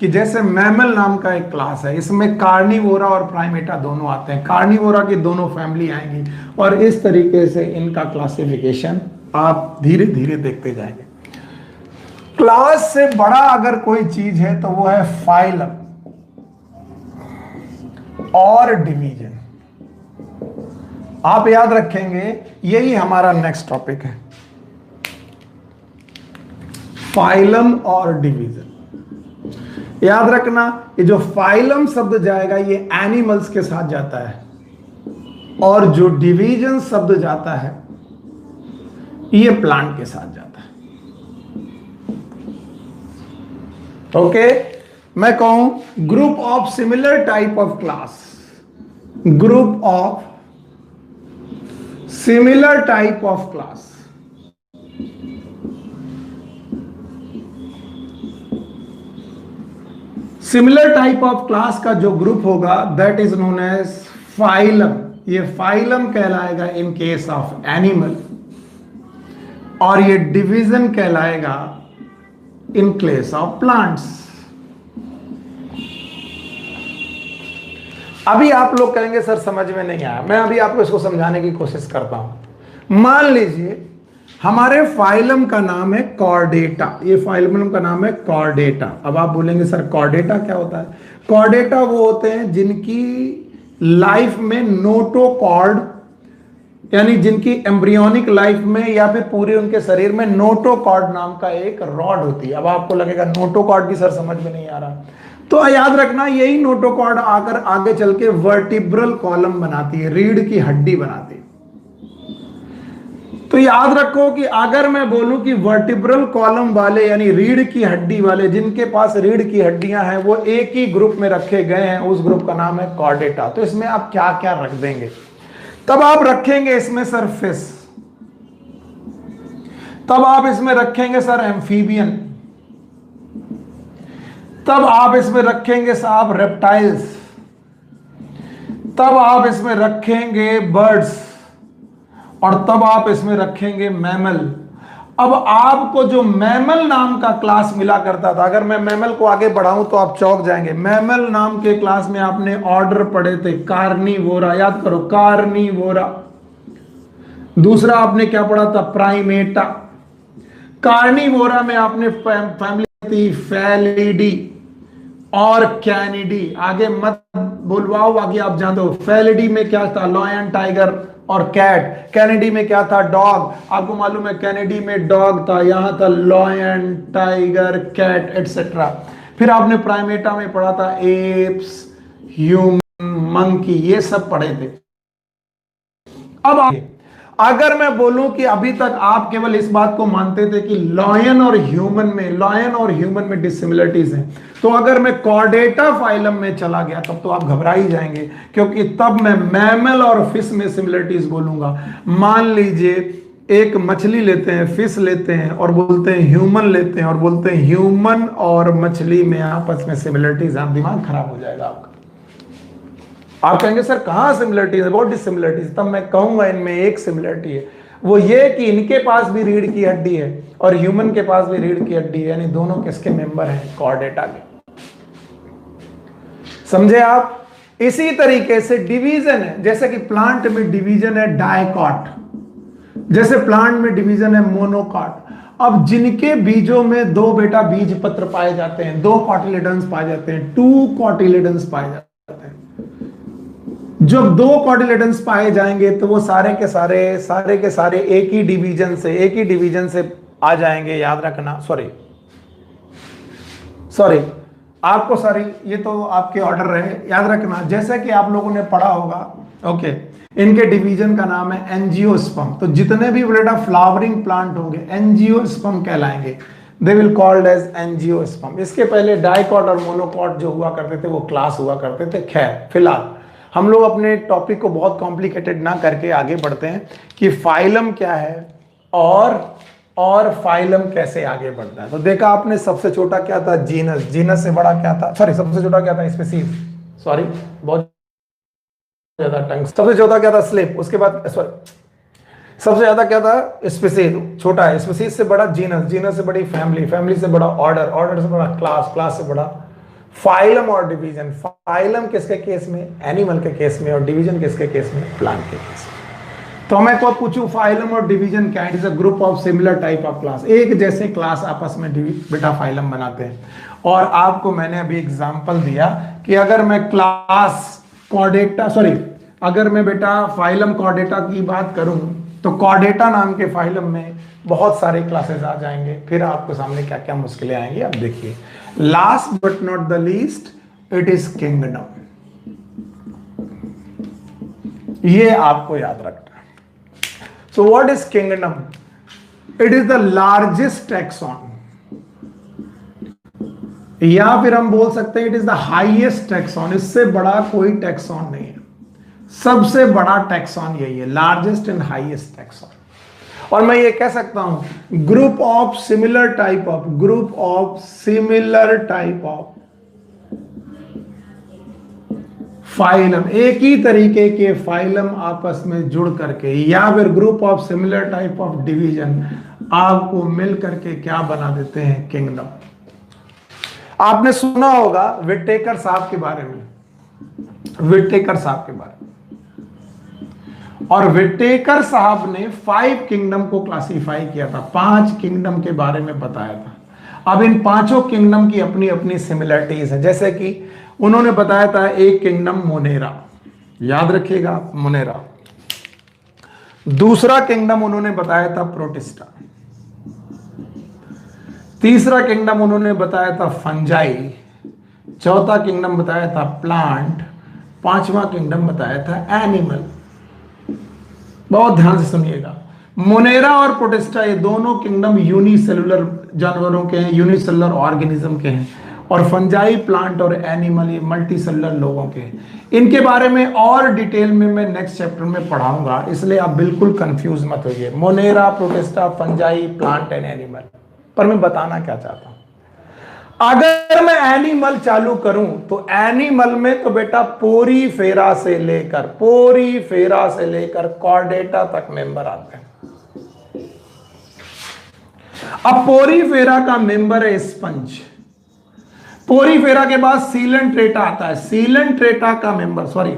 कि जैसे मैमल नाम का एक क्लास है, इसमें कार्निवोरा और प्राइमेटा दोनों आते हैं, कार्निवोरा की दोनों फैमिली आएंगी, और इस तरीके से इनका क्लासिफिकेशन आप धीरे धीरे देखते जाएंगे। क्लास से बड़ा अगर कोई चीज है तो वो है फाइलम और डिवीजन। आप याद रखेंगे, यही हमारा नेक्स्ट टॉपिक है, फाइलम और डिवीजन। याद रखना, ये जो फाइलम शब्द जाएगा ये एनिमल्स के साथ जाता है, और जो डिवीजन शब्द जाता है ये प्लांट के साथ जाता है। ओके, मैं कहूं group of similar type of class, group of similar type of class, similar type of class का जो ग्रुप होगा that is known as phylum. ये फाइलम कहलाएगा इन केस ऑफ एनिमल, और ये डिवीजन कहलाएगा इन केस ऑफ प्लांट्स। अभी आप लोग कहेंगे सर समझ में नहीं आया, मैं अभी आपको इसको समझाने की कोशिश करता हूं। मान लीजिए हमारे फाइलम का नाम है कॉर्डेटा, ये फाइलम का नाम है कॉर्डेटा। अब आप बोलेंगे सर कॉर्डेटा क्या होता है? कॉर्डेटा वो होते हैं जिनकी लाइफ में नोटोकॉर्ड, यानी जिनकी एम्ब्रियोनिक लाइफ में या फिर पूरे उनके शरीर में नोटोकॉर्ड नाम का एक रॉड होती है। अब आपको लगेगा नोटोकॉर्ड भी सर समझ में नहीं आ रहा, तो याद रखना यही नोटोकॉर्ड आकर आगे चल के वर्टिब्रल कॉलम बनाती है, रीढ़ की हड्डी बनाती है। तो याद रखो कि अगर मैं बोलूं कि वर्टिब्रल कॉलम वाले यानी रीढ़ की हड्डी वाले, जिनके पास रीढ़ की हड्डियां हैं, वो एक ही ग्रुप में रखे गए हैं, उस ग्रुप का नाम है कॉर्डेटा। तो इसमें आप क्या क्या रख देंगे? तब आप रखेंगे इसमें सर फिश, तब आप इसमें रखेंगे सर एम्फीबियन, तब आप इसमें रखेंगे साहब रेप्टाइल्स, तब आप इसमें रखेंगे बर्ड्स, और तब आप इसमें रखेंगे मैमल, अब आपको जो मैमल नाम का क्लास मिला करता था, अगर मैं मैमल को आगे बढ़ाऊं तो आप चौंक जाएंगे। मैमल नाम के क्लास में आपने ऑर्डर पढ़े थे, कार्निवोरा, याद करो कार्निवोरा। दूसरा आपने क्या पढ़ा था, प्राइमेटा। कार्निवोरा में आपने फैमिली थी फैलिडी और कैनिडी। आगे मत बुलवाओ, आगे आप जान दो। फैलिडी में क्या था, लॉयन, टाइगर और कैट। कैनेडी में क्या था, डॉग। आपको मालूम है कैनेडी में डॉग था, यहां था लॉयन, टाइगर, कैट एटसेट्रा। फिर आपने प्राइमेटा में पढ़ा था एप्स, ह्यूमन, मंकी, ये सब पढ़े थे। अब अगर मैं बोलूं कि अभी तक आप केवल इस बात को मानते थे कि लॉयन और ह्यूमन में डिसिमिलरिटीज हैं, तो अगर मैं कॉर्डेटा फाइलम में चला गया तब तो आप घबरा ही जाएंगे, क्योंकि तब मैं मैमल और फिश में सिमिलरिटीज बोलूंगा। मान लीजिए एक मछली लेते हैं, फिश लेते हैं और बोलते हैं ह्यूमन लेते हैं और बोलते हैं ह्यूमन और मछली में आपस में सिमिलरिटीज, आप दिमाग खराब हो जाएगा आपका। आप कहेंगे सर कहां सिमिलरिटी है, बहुत डिसिमिलरिटीज। तब मैं कहूंगा इनमें एक सिमिलरिटी है, वो ये कि इनके पास भी रीढ़ की हड्डी है और ह्यूमन के पास भी रीढ़ की हड्डी है, यानी दोनों किसके मेंबर हैं, कॉर्डेटा के। समझे आप? इसी तरीके से डिवीजन है, जैसे कि प्लांट में डिवीजन है डायकॉट, जैसे प्लांट में डिवीजन है मोनोकॉट। अब जिनके बीजों में दो बेटा बीज पत्र पाए जाते हैं, दो कॉटिलेडन्स पाए जाते हैं, 2 कॉटिलेडन्स पाए जाते हैं। जब 2 कॉटिलेडन्स पाए जाएंगे तो वो सारे के सारे एक ही डिवीजन से आ जाएंगे। याद रखना, सॉरी आपको सॉरी, ये तो आपके ऑर्डर रहे, याद रखना। जैसे कि आप लोगों ने पढ़ा होगा, ओके, इनके डिवीजन का नाम है एंजियोस्पर्म। तो जितने भी बेटा फ्लावरिंग प्लांट होंगे एंजियोस्पर्म कहलाएंगे, they will called as angiosperm. इसके पहले डाइकॉट और मोनोकॉट जो हुआ करते थे वो क्लास हुआ करते थे। खैर फिलहाल हम लोग अपने टॉपिक को बहुत कॉम्प्लिकेटेड ना करके आगे बढ़ते हैं कि फाइलम क्या है और फाइलम कैसे आगे बढ़ता है। तो देखा आपने, सबसे छोटा क्या था, जीनस। जीनस से बड़ा क्या था, सबसे छोटा क्या था, स्पीसीज। बहुत ज्यादा टंग। सबसे छोटा क्या था, स्लिप। उसके बाद सबसे ज्यादा क्या था, स्पीसीज, छोटा है। स्पीसीज से बड़ा जीनस, जीनस से बड़ी फैमिली, फैमिली से बड़ा ऑर्डर, ऑर्डर से बड़ा क्लास, क्लास से बड़ा फाइलम और डिवीजन। फाइलम किसके केस में, एनिमल के केस में, और डिवीजन किसके केस में, प्लांट के केस में। तो मैं को पूछूं फाइलम और डिवीजन क्या है? It is a group of similar type of class. एक जैसे क्लास आपस में बेटा फाइलम बनाते हैं। और आपको मैंने अभी एग्जांपल दिया कि अगर मैं क्लास कॉर्डेटा, अगर मैं बेटा फाइलम कॉर्डेटा की बात करूं तो कॉर्डेटा नाम के फाइलम में बहुत सारे क्लासेस आ जाएंगे। फिर आपको सामने क्या क्या मुश्किलें आएंगी आप देखिए। Last but not the least, it is kingdom. ये आपको याद रखना। So what is kingdom? It is the largest taxon, या फिर हम बोल सकते हैं it is the highest taxon. इससे बड़ा कोई टैक्सॉन नहीं है, सबसे बड़ा टैक्सॉन यही है, लार्जेस्ट एंड हाईएस्ट टैक्सॉन। और मैं ये कह सकता हूं group of similar type of phylum, एक ही तरीके के फाइलम आपस में जुड़ करके, या फिर group of similar type of division आपको मिल करके क्या बना देते हैं, किंगडम। आपने सुना होगा विटेकर साहब के बारे में, और विटेकर साहब ने 5 किंगडम को क्लासिफाई किया था, 5 किंगडम के बारे में बताया था। अब इन 5 किंगडम की अपनी अपनी सिमिलरिटीज है। जैसे कि उन्होंने बताया था एक किंगडम मोनेरा, याद रखिएगा मोनेरा। दूसरा किंगडम उन्होंने बताया था प्रोटिस्टा। तीसरा किंगडम उन्होंने बताया था फंजाई। चौथा किंगडम बताया था प्लांट। पांचवा किंगडम बताया था एनिमल। बहुत ध्यान से सुनिएगा, मोनेरा और प्रोटिस्टा ये दोनों किंगडम यूनिसेलुलर जानवरों के हैं, यूनिसेलुलर ऑर्गेनिज्म के हैं, और फंजाई, प्लांट और एनिमल ये मल्टीसेलुलर लोगों के हैं। इनके बारे में और डिटेल में मैं नेक्स्ट चैप्टर में पढ़ाऊंगा, इसलिए आप बिल्कुल कंफ्यूज मत होइए। Monera, protista, fungi, plant and animal. पर मैं बताना क्या चाहता हूं, अगर मैं एनिमल चालू करूं तो एनिमल में तो बेटा पोरीफेरा से लेकर कॉर्डेटा तक मेंबर आते हैं। अब पोरीफेरा का मेंबर है स्पंज। पोरीफेरा के बाद सीलेंट्रेटा आता है। सीलेंट्रेटा का मेंबर, सॉरी,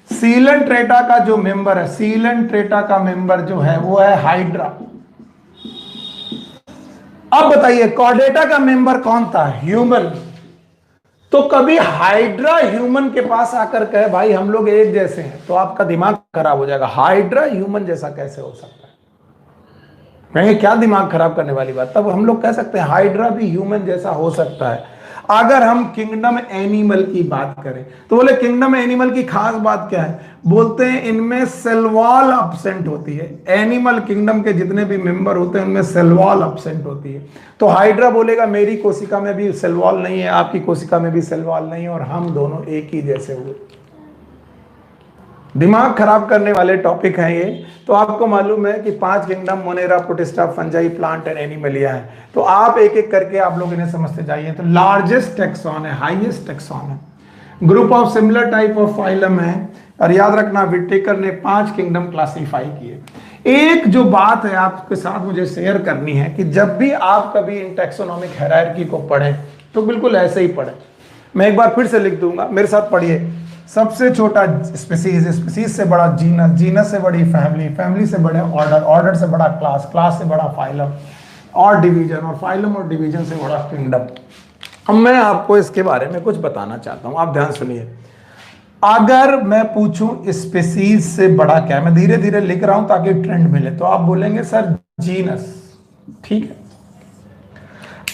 सीलेंट्रेटा का जो मेंबर है, सीलेंट्रेटा का मेंबर जो है वो है हाइड्रा। अब बताइए कॉर्डेटा का मेंबर कौन था? ह्यूमन। तो कभी हाइड्रा ह्यूमन के पास आकर कहे भाई हम लोग एक जैसे हैं, तो आपका दिमाग खराब हो जाएगा। हाइड्रा ह्यूमन जैसा कैसे हो सकता है? कहेंगे क्या दिमाग खराब करने वाली बात। तब हम लोग कह सकते हैं हाइड्रा भी ह्यूमन जैसा हो सकता है। अगर हम किंगडम एनिमल की बात करें तो बोले किंगडम एनिमल की खास बात क्या है? बोलते हैं इनमें सेल वॉल अब्सेंट होती है। एनिमल किंगडम के जितने भी मेंबर होते हैं उनमें सेल वॉल अब्सेंट होती है। तो हाइड्रा बोलेगा मेरी कोशिका में भी सेल वॉल नहीं है, आपकी कोशिका में भी सेल वॉल नहीं है, और हम दोनों एक ही जैसे हुए। दिमाग खराब करने वाले टॉपिक हैं ये। तो आपको मालूम है कि 5 kingdom Monera, protista, fungi, plant and Animalia है। तो आप एक एक करके आप लोग इन्हें समझते जाइए। तो लार्जेस्ट टेक्सॉन है, हाईएस्ट टेक्सॉन है, group of similar type of phylum है। और याद रखना विटेकर ने 5 किंगडम क्लासिफाई किए। एक जो बात है आपके साथ मुझे शेयर करनी है कि जब भी आप कभी इन टैक्सोनॉमिक हायरार्की को पढ़ें तो बिल्कुल ऐसे ही पढ़ें। मैं एक बार फिर से लिख दूंगा, मेरे साथ पढ़िए। सबसे छोटा स्पीसीज, स्पीसीज से बड़ा जीनस, जीनस से बड़ी फैमिली, फैमिली से बड़े ऑर्डर, ऑर्डर से बड़ा क्लास, क्लास से बड़ा फाइलम और डिवीजन, और फाइलम और डिवीजन से बड़ा किंगडम। अब मैं आपको इसके बारे में कुछ बताना चाहता हूं, आप ध्यान सुनिए। अगर मैं पूछूं स्पीसीज से बड़ा क्या है, मैं धीरे धीरे लिख रहा हूं ताकि ट्रेंड मिले, तो आप बोलेंगे सर जीनस, ठीक है।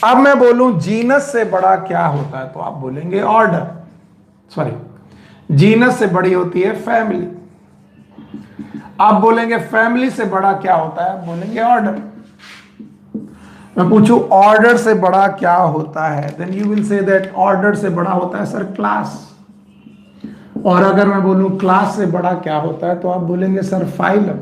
अब मैं बोलूं जीनस से बड़ा क्या होता है, तो आप बोलेंगे ऑर्डर, सॉरी, जीनस से बड़ी होती है फैमिली। आप बोलेंगे फैमिली से बड़ा क्या होता है, बोलेंगे ऑर्डर। मैं पूछूं ऑर्डर से बड़ा क्या होता है, then you will say that order से बड़ा होता है सर क्लास। और अगर मैं बोलूं क्लास से बड़ा क्या होता है, तो आप बोलेंगे सर फाइलम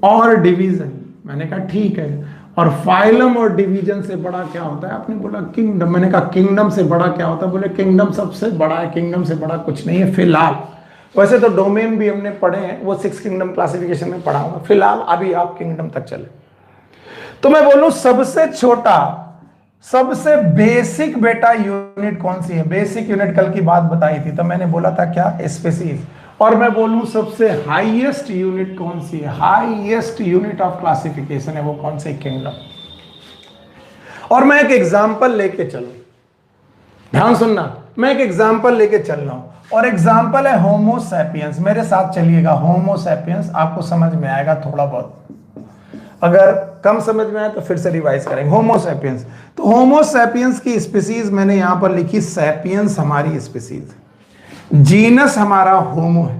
और डिवीजन। मैंने कहा ठीक है। और फाइलम और डिवीजन से बड़ा क्या होता है, आपने बोला किंगडम। मैंने कहा किंगडम से बड़ा क्या होता है, बोले किंगडम सबसे बड़ा है, किंगडम से बड़ा कुछ नहीं है फिलहाल। वैसे तो डोमेन भी हमने पढ़े हैं, वो 6 किंगडम क्लासिफिकेशन में पढ़ा हूं। फिलहाल अभी आप किंगडम तक चले। तो मैं बोलूं सबसे छोटा, सबसे बेसिक बेटा यूनिट कौन सी है? बेसिक यूनिट कल की बात बताई थी, तो मैंने बोला था क्या, स्पीसीज। और मैं बोलूं सबसे हाईएस्ट यूनिट कौन सी है? हाईएस्ट यूनिट ऑफ क्लासिफिकेशन है वो कौन सी? किंगडम। और मैं एक एग्जांपल लेके चलूं, ध्यान सुनना, मैं एक एग्जांपल लेके चल रहा हूं, और एग्जांपल है होमो सैपियंस। मेरे साथ चलिएगा, होमो सैपियंस, आपको समझ में आएगा थोड़ा बहुत। अगर कम समझ में आए तो फिर से रिवाइज करेंगे। होमो सैपियंस, तो होमो सैपियंस की स्पीसीज मैंने यहां पर लिखी, सैपियंस हमारी स्पीसीज, जीनस हमारा होमो है,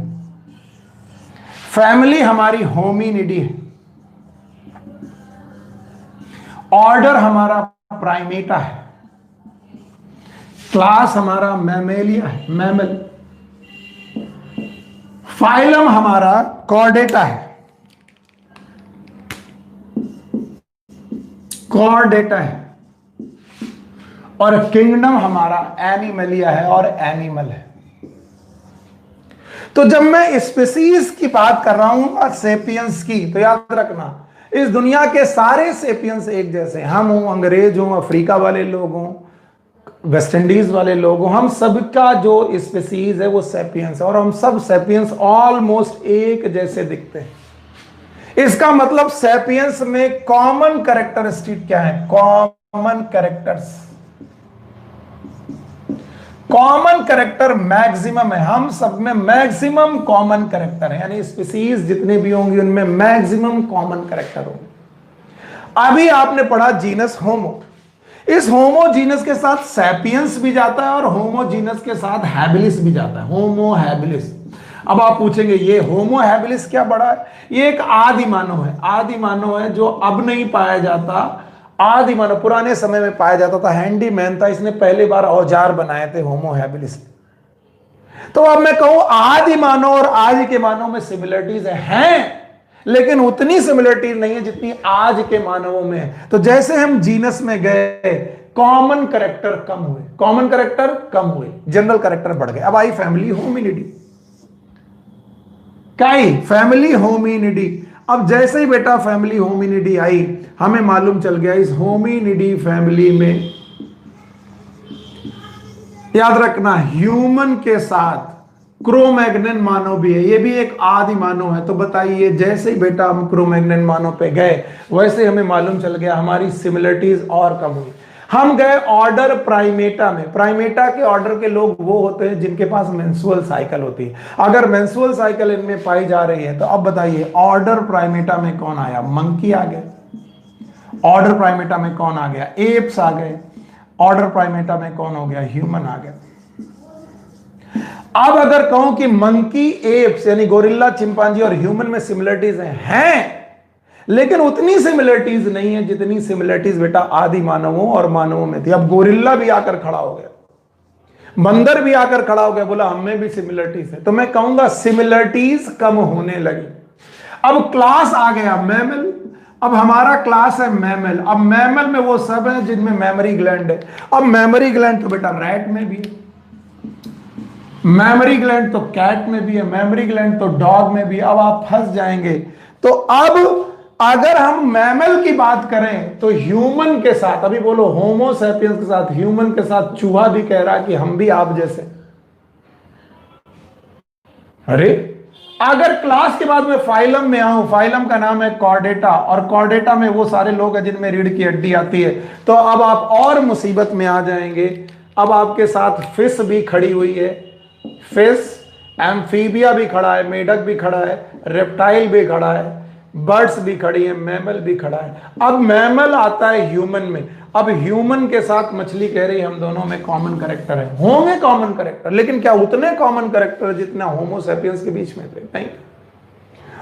फैमिली हमारी होमिनिडी है, ऑर्डर हमारा प्राइमेटा है, क्लास हमारा मैमेलिया है, मैमल, फाइलम हमारा कॉर्डेटा है, कॉर्डेटा है, और किंगडम हमारा एनिमलिया है और एनिमल है। तो जब मैं स्पीसीज की बात कर रहा हूं और सेपियंस की, तो याद रखना इस दुनिया के सारे सेपियंस एक जैसे, हम हो, अंग्रेज हो, अफ्रीका वाले लोग हों, वेस्ट इंडीज वाले लोग हों, हम सबका जो स्पीसीज है वो सेपियंस है, और हम सब सेपियंस ऑलमोस्ट एक जैसे दिखते हैं। इसका मतलब सेपियंस में कॉमन कैरेक्टरिस्टिक क्या है? Common characters, common character maximum है, हम सब में मैक्सिमम कॉमन कैरेक्टर है, यानी स्पीसीज जितने भी होंगी उनमें मैक्सिमम कॉमन कैरेक्टर होंगे। अभी आपने पढ़ा जीनस होमो, इस होमो जीनस के साथ सैपियंस भी जाता है और होमो जीनस के साथ हैबिलिस भी जाता है, होमो हैबिलिस। अब आप पूछेंगे ये होमो हैबिलिस क्या बड़ा है? ये एक आदि मानव है, आदि मानव है जो अब नहीं पाया जाता। आदि मानव पुराने समय में पाया जाता था, हैंडीमैन था, इसने पहली बार औजार बनाए थे, होमो हैबिलिस। तो अब मैं कहूं आदि मानव और आज के मानव में सिमिलरिटीज हैं, लेकिन उतनी सिमिलरिटीज नहीं है जितनी आज के मानवों में है। तो जैसे हम जीनस में गए, कॉमन कैरेक्टर कम हुए, कॉमन कैरेक्टर कम हुए, जनरल कैरेक्टर बढ़ गए। अब आई फैमिली होमिनिडी, क्या आई? Family Hominidae. अब जैसे ही बेटा फैमिली होमिनिडी आई, हमें मालूम चल गया इस होमिनिडी फैमिली में, याद रखना, ह्यूमन के साथ क्रोमैग्नन मानव भी है, ये भी एक आदि मानव है। तो बताइए, जैसे ही बेटा हम क्रोमैग्नन मानव पे गए, वैसे हमें मालूम चल गया हमारी सिमिलरिटीज और कम हुई। हम गए ऑर्डर प्राइमेटा में। प्राइमेटा के ऑर्डर के लोग वो होते हैं जिनके पास मेंस्ट्रुअल साइकिल होती है। अगर मेंस्ट्रुअल साइकिल इनमें पाई जा रही है, तो अब बताइए ऑर्डर प्राइमेटा में कौन आया? मंकी आ गए। ऑर्डर प्राइमेटा में कौन आ गया? एप्स आ गए। ऑर्डर प्राइमेटा में कौन हो गया? ह्यूमन आ गया। अब अगर कहूं कि मंकी, एप्स यानी गोरिल्ला, चिंपांजी और ह्यूमन में सिमिलरिटीज हैं, लेकिन उतनी सिमिलरिटीज नहीं है जितनी सिमिलरिटीज बेटा आदि मानवों और मानवों में थी। अब गोरिल्ला भी आकर खड़ा हो गया, बंदर भी आकर खड़ा हो गया, बोला हमें भी सिमिलरिटीज है। तो मैं कहूंगा सिमिलरिटीज कम होने लगी। अब क्लास आ गया मैमल। अब हमारा क्लास है मैमल। अब मैमल में वो सब है जिनमें मेमोरी ग्लैंड है। अब मेमोरी ग्लैंड तो बेटा रैट में भी है, मेमोरी ग्लैंड तो कैट में भी है, मेमोरी ग्लैंड तो डॉग में भी। अब आप फंस जाएंगे। तो अब अगर हम मैमल की बात करें तो ह्यूमन के साथ, अभी बोलो होमो सैपियंस के साथ, ह्यूमन के साथ चूहा भी कह रहा है कि हम भी आप जैसे। अरे अगर क्लास के बाद में फाइलम में आऊं, फाइलम का नाम है कॉर्डेटा, और कॉर्डेटा में वो सारे लोग हैं जिनमें रीढ़ की हड्डी आती है। तो अब आप और मुसीबत में आ जाएंगे। अब आपके साथ फिश भी खड़ी हुई है, फिश, एम्फीबिया भी खड़ा है, मेढक भी खड़ा है, रेप्टाइल भी खड़ा है, बर्ड्स भी खड़ी है, मैमल भी खड़ा है। अब मैमल आता है ह्यूमन में। अब ह्यूमन के साथ मछली कह रही हम दोनों में कॉमन कैरेक्टर है, होंगे कॉमन कैरेक्टर, लेकिन क्या उतने कॉमन कैरेक्टर जितना होमो सैपियंस के बीच में थे? नहीं।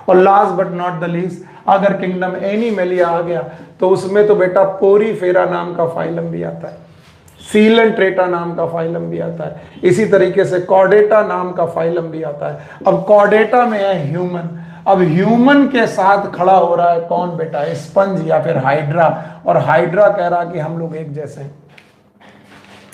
और last but not the least, अगर किंगडम एनिमलिया आ गया तो उसमें तो बेटा पोरीफेरा नाम का फाइलम भी आता है, सीलेंट्रेटा नाम का फाइलम भी आता है, इसी तरीके से कॉर्डेटा नाम का फाइलम भी आता है। अब कॉर्डेटा में है ह्यूमन। अब ह्यूमन के साथ खड़ा हो रहा है कौन बेटा? स्पंज या फिर हाइड्रा, और हाइड्रा कह रहा कि हम लोग एक जैसे हैं।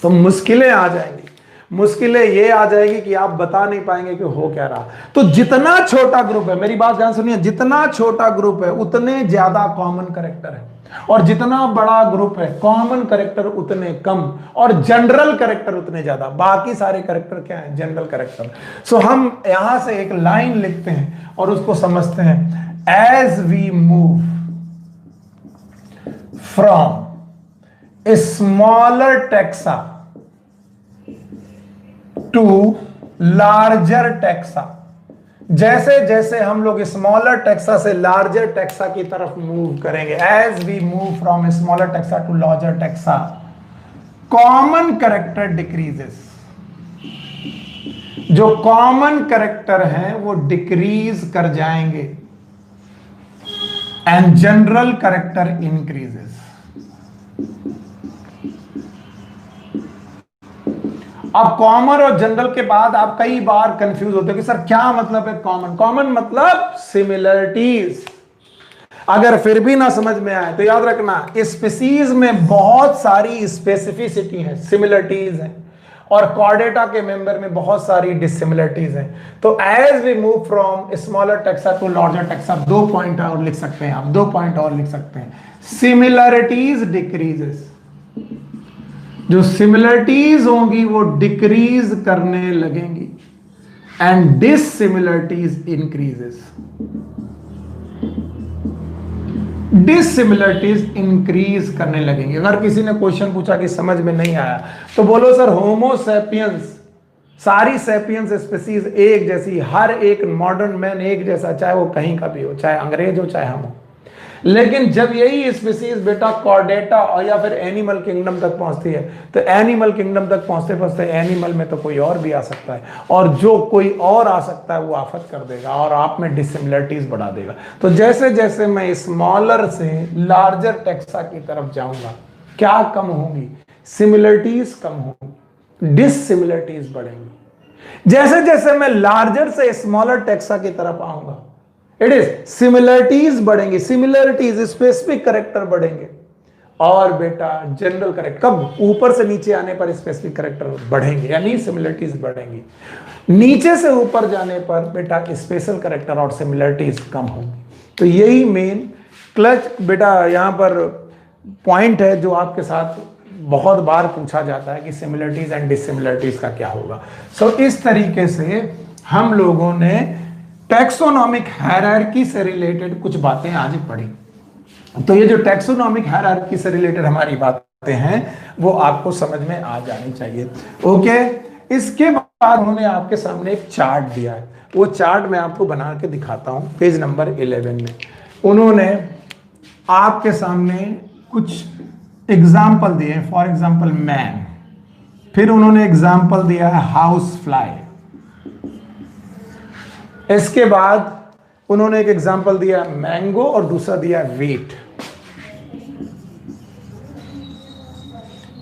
तो मुश्किलें आ जाएंगी। मुश्किलें ये आ जाएगी कि आप बता नहीं पाएंगे कि हो क्या रहा। तो जितना छोटा ग्रुप है, मेरी बात ध्यान सुनिए, जितना छोटा ग्रुप है उतने ज्यादा कॉमन कैरेक्टर है, और जितना बड़ा ग्रुप है कॉमन कैरेक्टर उतने कम, और जनरल कैरेक्टर उतने ज्यादा। बाकी सारे कैरेक्टर क्या है? General character. सो हम यहां से एक लाइन लिखते हैं और उसको समझते हैं। As we move from smaller taxa to larger taxa, जैसे जैसे हम लोग स्मॉलर टेक्सा से लार्जर टेक्सा की तरफ मूव करेंगे, as we move from smaller taxa to larger taxa, common character decreases. जो कॉमन कैरेक्टर हैं वो डिक्रीज कर जाएंगे, एंड जनरल कैरेक्टर इंक्रीजेस। अब कॉमन और जनरल के बाद आप कई बार कंफ्यूज होते हो कि सर क्या मतलब है कॉमन? कॉमन मतलब सिमिलरिटीज। अगर फिर भी ना समझ में आए तो याद रखना, स्पीसीज में बहुत सारी स्पेसिफिसिटी है, सिमिलरिटीज है, और कॉर्डेटा के मेंबर में बहुत सारी डिसिमिलरिटीज हैं। तो as we move from smaller taxa to larger taxa, 2 point और लिख सकते हैं आप, 2 पॉइंट और लिख सकते हैं। सिमिलरिटीज डिक्रीजेस, जो सिमिलरिटीज होंगी वो डिक्रीज करने लगेंगी, and dissimilarities increases. Dissimilarities increase करने लगेंगे। अगर किसी ने क्वेश्चन पूछा कि समझ में नहीं आया तो बोलो सर होमो सैपियंस, सारी सैपियंस स्पीसीज एक जैसी, हर एक मॉडर्न मैन एक जैसा, चाहे वो कहीं का भी हो, चाहे अंग्रेज हो चाहे हम हो। लेकिन जब यही स्पीसीज बेटा कॉर्डेटा और या फिर एनिमल किंगडम तक पहुंचती है, तो एनिमल किंगडम तक पहुंचते पहुंचते एनिमल में तो कोई और भी आ सकता है, और जो कोई और आ सकता है वो आफत कर देगा और आप में डिसिमिलरिटीज बढ़ा देगा। तो जैसे जैसे मैं स्मॉलर से लार्जर टेक्सा की तरफ जाऊंगा, क्या कम होंगी? सिमिलरिटीज कम होंगी, डिसिमिलरिटीज बढ़ेंगी। जैसे जैसे मैं लार्जर से स्मॉलर टेक्सा की तरफ आऊंगा, इट इज सिमिलरिटीज बढ़ेंगी, सिमिलरिटीज स्पेसिफिक कैरेक्टर बढ़ेंगे, और बेटा जनरल कैरेक्टर कब? ऊपर से नीचे आने पर स्पेसिफिक कैरेक्टर बढ़ेंगे, यानी सिमिलरिटीज बढ़ेंगी। नीचे से ऊपर जाने पर बेटा स्पेशल कैरेक्टर और सिमिलरिटीज कम होंगी। तो यही मेन क्लच बेटा यहाँ पर पॉइंट है जो आपके साथ बहुत बार पूछा जाता है कि सिमिलरिटीज एंड डिसिमिलरिटीज का क्या होगा। सो इस तरीके से हम लोगों ने टैक्सोनॉमिक हायरार्की से रिलेटेड कुछ बातें आज पढ़ी। तो ये जो टैक्सोनॉमिक हायरार्की से रिलेटेड हमारी बातें हैं वो आपको समझ में आ जानी चाहिए। ओके, इसके बाद उन्होंने आपके सामने एक चार्ट दिया है, वो चार्ट मैं आपको बना के दिखाता हूं। पेज नंबर 11 में उन्होंने आपके सामने कुछ एग्जाम्पल दिए हैं। फॉर एग्जाम्पल मैन, फिर उन्होंने एग्जाम्पल दिया है हाउस फ्लाई, इसके बाद उन्होंने एक एग्जाम्पल दिया मैंगो और दूसरा दिया वीट।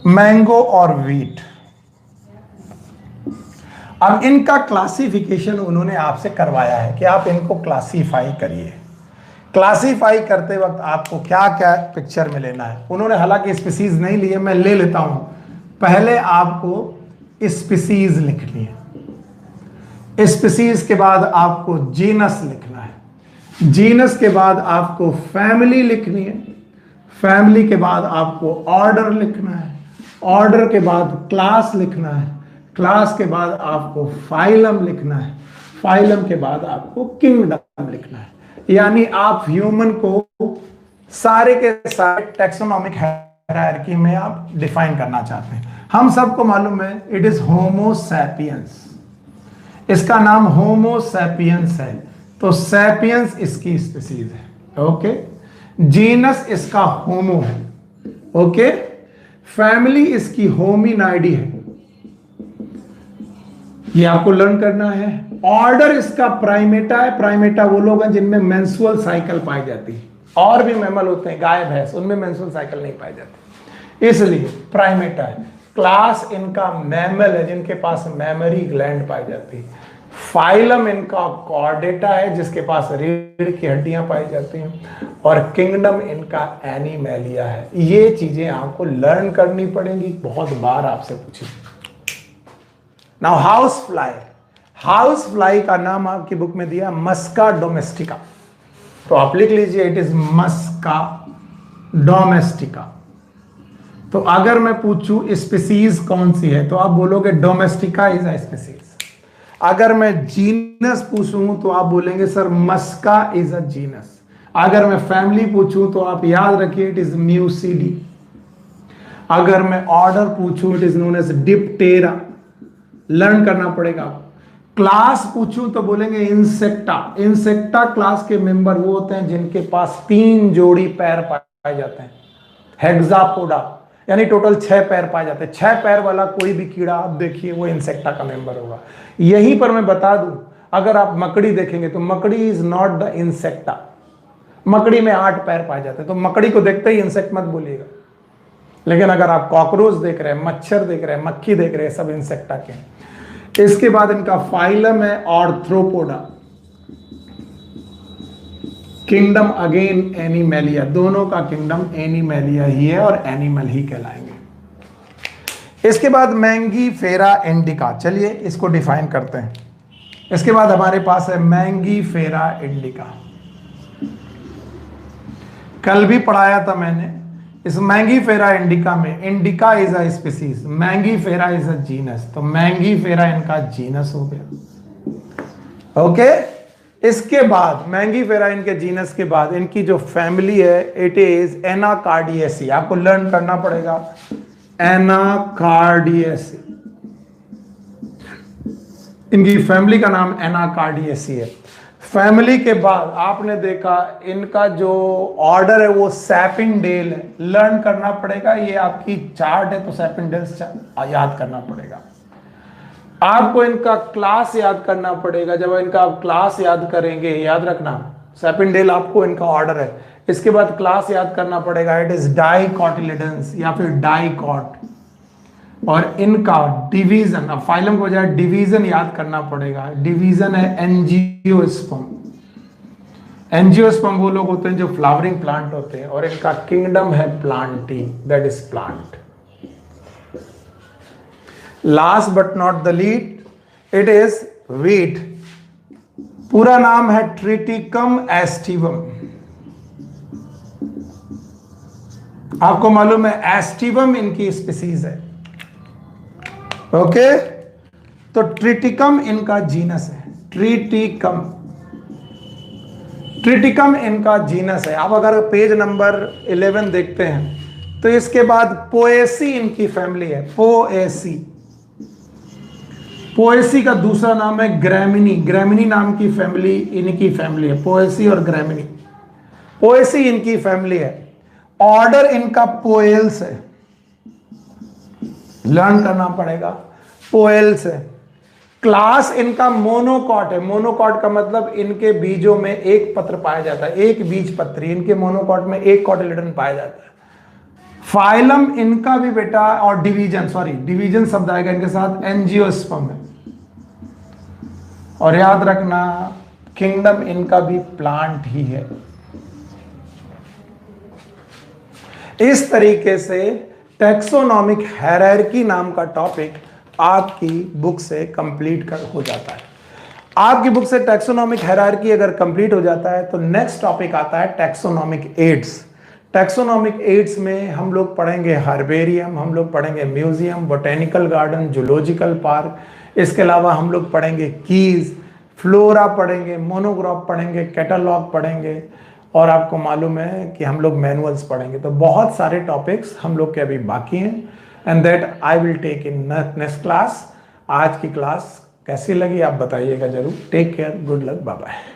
मैंगो और वीट, अब इनका क्लासिफिकेशन उन्होंने आपसे करवाया है कि आप इनको क्लासीफाई करिए। क्लासीफाई करते वक्त आपको क्या क्या पिक्चर में लेना है, उन्होंने हालांकि स्पीसीज नहीं लिए, मैं ले लेता हूं। पहले आपको स्पीसीज लिखनी है, स्पीसीज के बाद आपको जीनस लिखना है, जीनस के बाद आपको फैमिली लिखनी है, फैमिली के बाद आपको ऑर्डर लिखना है, ऑर्डर के बाद क्लास लिखना है, क्लास के बाद आपको फाइलम लिखना है, फाइलम के बाद आपको किंगडम लिखना है। यानी आप ह्यूमन को सारे के सारे टैक्सोनॉमिक हायरार्की में आप डिफाइन करना चाहते हैं। हम सबको मालूम है इट इज होमो सैपियंस, इसका नाम होमो सैपियंस है, तो सैपियंस इसकी स्पीसीज है। ओके, जीनस इसका होमो है। ओके, फैमिली इसकी होमिनाइडी है, ये आपको लर्न करना है। ऑर्डर इसका प्राइमेटा है, प्राइमेटा वो लोग हैं जिनमें मेंस्ट्रुअल साइकिल पाई जाती है, और भी मैमल होते हैं गाय भैंस, उनमें मेंस्ट्रुअल साइकिल नहीं पाई जाती, इसलिए प्राइमेटा है। क्लास इनका मैमल है जिनके पास मेमोरी ग्लैंड पाई जाती है। फाइलम इनका कॉर्डेटा है जिसके पास रीढ़ की हड्डियां पाई जाती हैं, और किंगडम इनका एनिमैलिया है। ये चीजें आपको लर्न करनी पड़ेंगी, बहुत बार आपसे पूछी। Now house fly, house fly का नाम आपकी बुक में दिया मस्का डोमेस्टिका, तो आप लिख लीजिए इट इज मस्का डोमेस्टिका। तो अगर मैं पूछूं स्पीसीज कौन सी है तो आप बोलोगे डोमेस्टिका इज अ स्पीसीज। अगर मैं जीनस पूछूं तो आप बोलेंगे sir musca is a genus. अगर मैं फैमिली पूछूं तो आप याद रखिए इट इज म्यूसिडी। अगर मैं ऑर्डर पूछूं it is known as diptera, learn करना पड़ेगा। क्लास पूछूं तो बोलेंगे इंसेक्टा। इंसेक्टा क्लास के मेंबर वो होते हैं जिनके पास 3 जोड़ी पैर पाए जाते हैं, हेक्सापोडा, यानी टोटल 6 पैर पाए जाते हैं। 6 पैर वाला कोई भी कीड़ा आप देखिए वो इंसेक्टा का मेंबर होगा। यहीं पर मैं बता दूं, अगर आप मकड़ी देखेंगे तो मकड़ी इज नॉट द इंसेक्टा, मकड़ी में 8 पैर पाए जाते हैं, तो मकड़ी को देखते ही इंसेक्ट मत बोलिएगा। लेकिन अगर आप कॉकरोच देख रहे हैं, मच्छर देख रहे हैं, मक्खी देख रहे हैं, सब इंसेक्टा के हैं। इसके बाद इनका फाइलम है आर्थ्रोपोडा, किंगडम अगेन एनिमैलिया, दोनों का किंगडम एनिमैलिया ही है और एनिमल ही कहलाएंगे। इसके बाद मैंगी फेरा इंडिका, चलिए इसको डिफाइन करते हैं। इसके बाद हमारे पास है मैंगी फेरा इंडिका, कल भी पढ़ाया था मैंने। इस मैंगी फेरा इंडिका में indica is a species, Maggi फेरा इज अ जीनस, तो मैंगी फेरा इनका जीनस हो गया। ओके, इसके बाद मैंगी फेरा इनके जीनस के बाद इनकी जो फैमिली है इट इज एनाकार्डियेसी। आपको लर्न करना पड़ेगा एनाकार्डियेसी, इनकी फैमिली का नाम एनाकार्डियेसी है। फैमिली के बाद आपने देखा इनका जो ऑर्डर है वो सैपिंडेल है, लर्न करना पड़ेगा। ये आपकी चार्ट है तो सैपिंडेल्स याद करना पड़ेगा। आपको इनका क्लास याद करना पड़ेगा। जब इनका आप क्लास याद करेंगे, याद रखना सैपिंडेल आपको इनका ऑर्डर है, इसके बाद क्लास याद करना पड़ेगा इट इज डाइकोटिलिडन्स या फिर डाइकॉट, और इनका डिवीजन, अब फाइलम को बजाय डिवीजन याद करना पड़ेगा। डिवीजन है एंजियोस्पर्म। एंजियोस्पर्म वो लोग होते हैं जो फ्लावरिंग प्लांट होते हैं, और इनका किंगडम है Plantae, that is plant. Last but not the least it is wheat, पूरा नाम है ट्रिटिकम एस्टिवम। आपको मालूम है एस्टिवम इनकी स्पीसीज है। ओके, तो ट्रिटिकम इनका जीनस है, ट्रिटिकम, ट्रिटिकम इनका जीनस है। आप अगर पेज नंबर 11 देखते हैं तो इसके बाद पोएसी इनकी फैमिली है, पोएसी। पोएसी का दूसरा नाम है ग्रैमिनी, ग्रैमिनी नाम की फैमिली इनकी फैमिली है, पोएसी और ग्रैमिनी, पोएसी इनकी फैमिली है। ऑर्डर इनका पोएल्स है, लर्न करना पड़ेगा, पोएल्स है। क्लास इनका मोनोकॉट है, मोनोकॉट का मतलब इनके बीजों में एक पत्र पाया जाता है, एक बीज पत्री, इनके मोनोकॉट में एक कॉटिलेडन पाया जाता है। फाइलम इनका भी बेटा, और डिवीजन, सॉरी डिवीजन शब्द आएगा इनके साथ, एंजियोस्पर्म है। और याद रखना किंगडम इनका भी प्लांट ही है। इस तरीके से टैक्सोनॉमिक हायरार्की नाम का टॉपिक आपकी बुक से कंप्लीट हो जाता है। आपकी बुक से टैक्सोनॉमिक हायरार्की अगर कंप्लीट हो जाता है तो नेक्स्ट टॉपिक आता है टैक्सोनॉमिक एड्स। टैक्सोनॉमिक एड्स में हम लोग पढ़ेंगे हर्बेरियम, हम लोग पढ़ेंगे museum, botanical garden, zoological park. इसके अलावा हम लोग पढ़ेंगे कीज, फ्लोरा पढ़ेंगे, मोनोग्राफ पढ़ेंगे, कैटलॉग पढ़ेंगे, और आपको मालूम है कि हम लोग मैनुअल्स पढ़ेंगे। तो बहुत सारे टॉपिक्स हम लोग के अभी बाकी हैं, and that I will take in next class. आज की क्लास कैसी लगी आप बताइएगा जरूर। Take care, good luck, bye bye.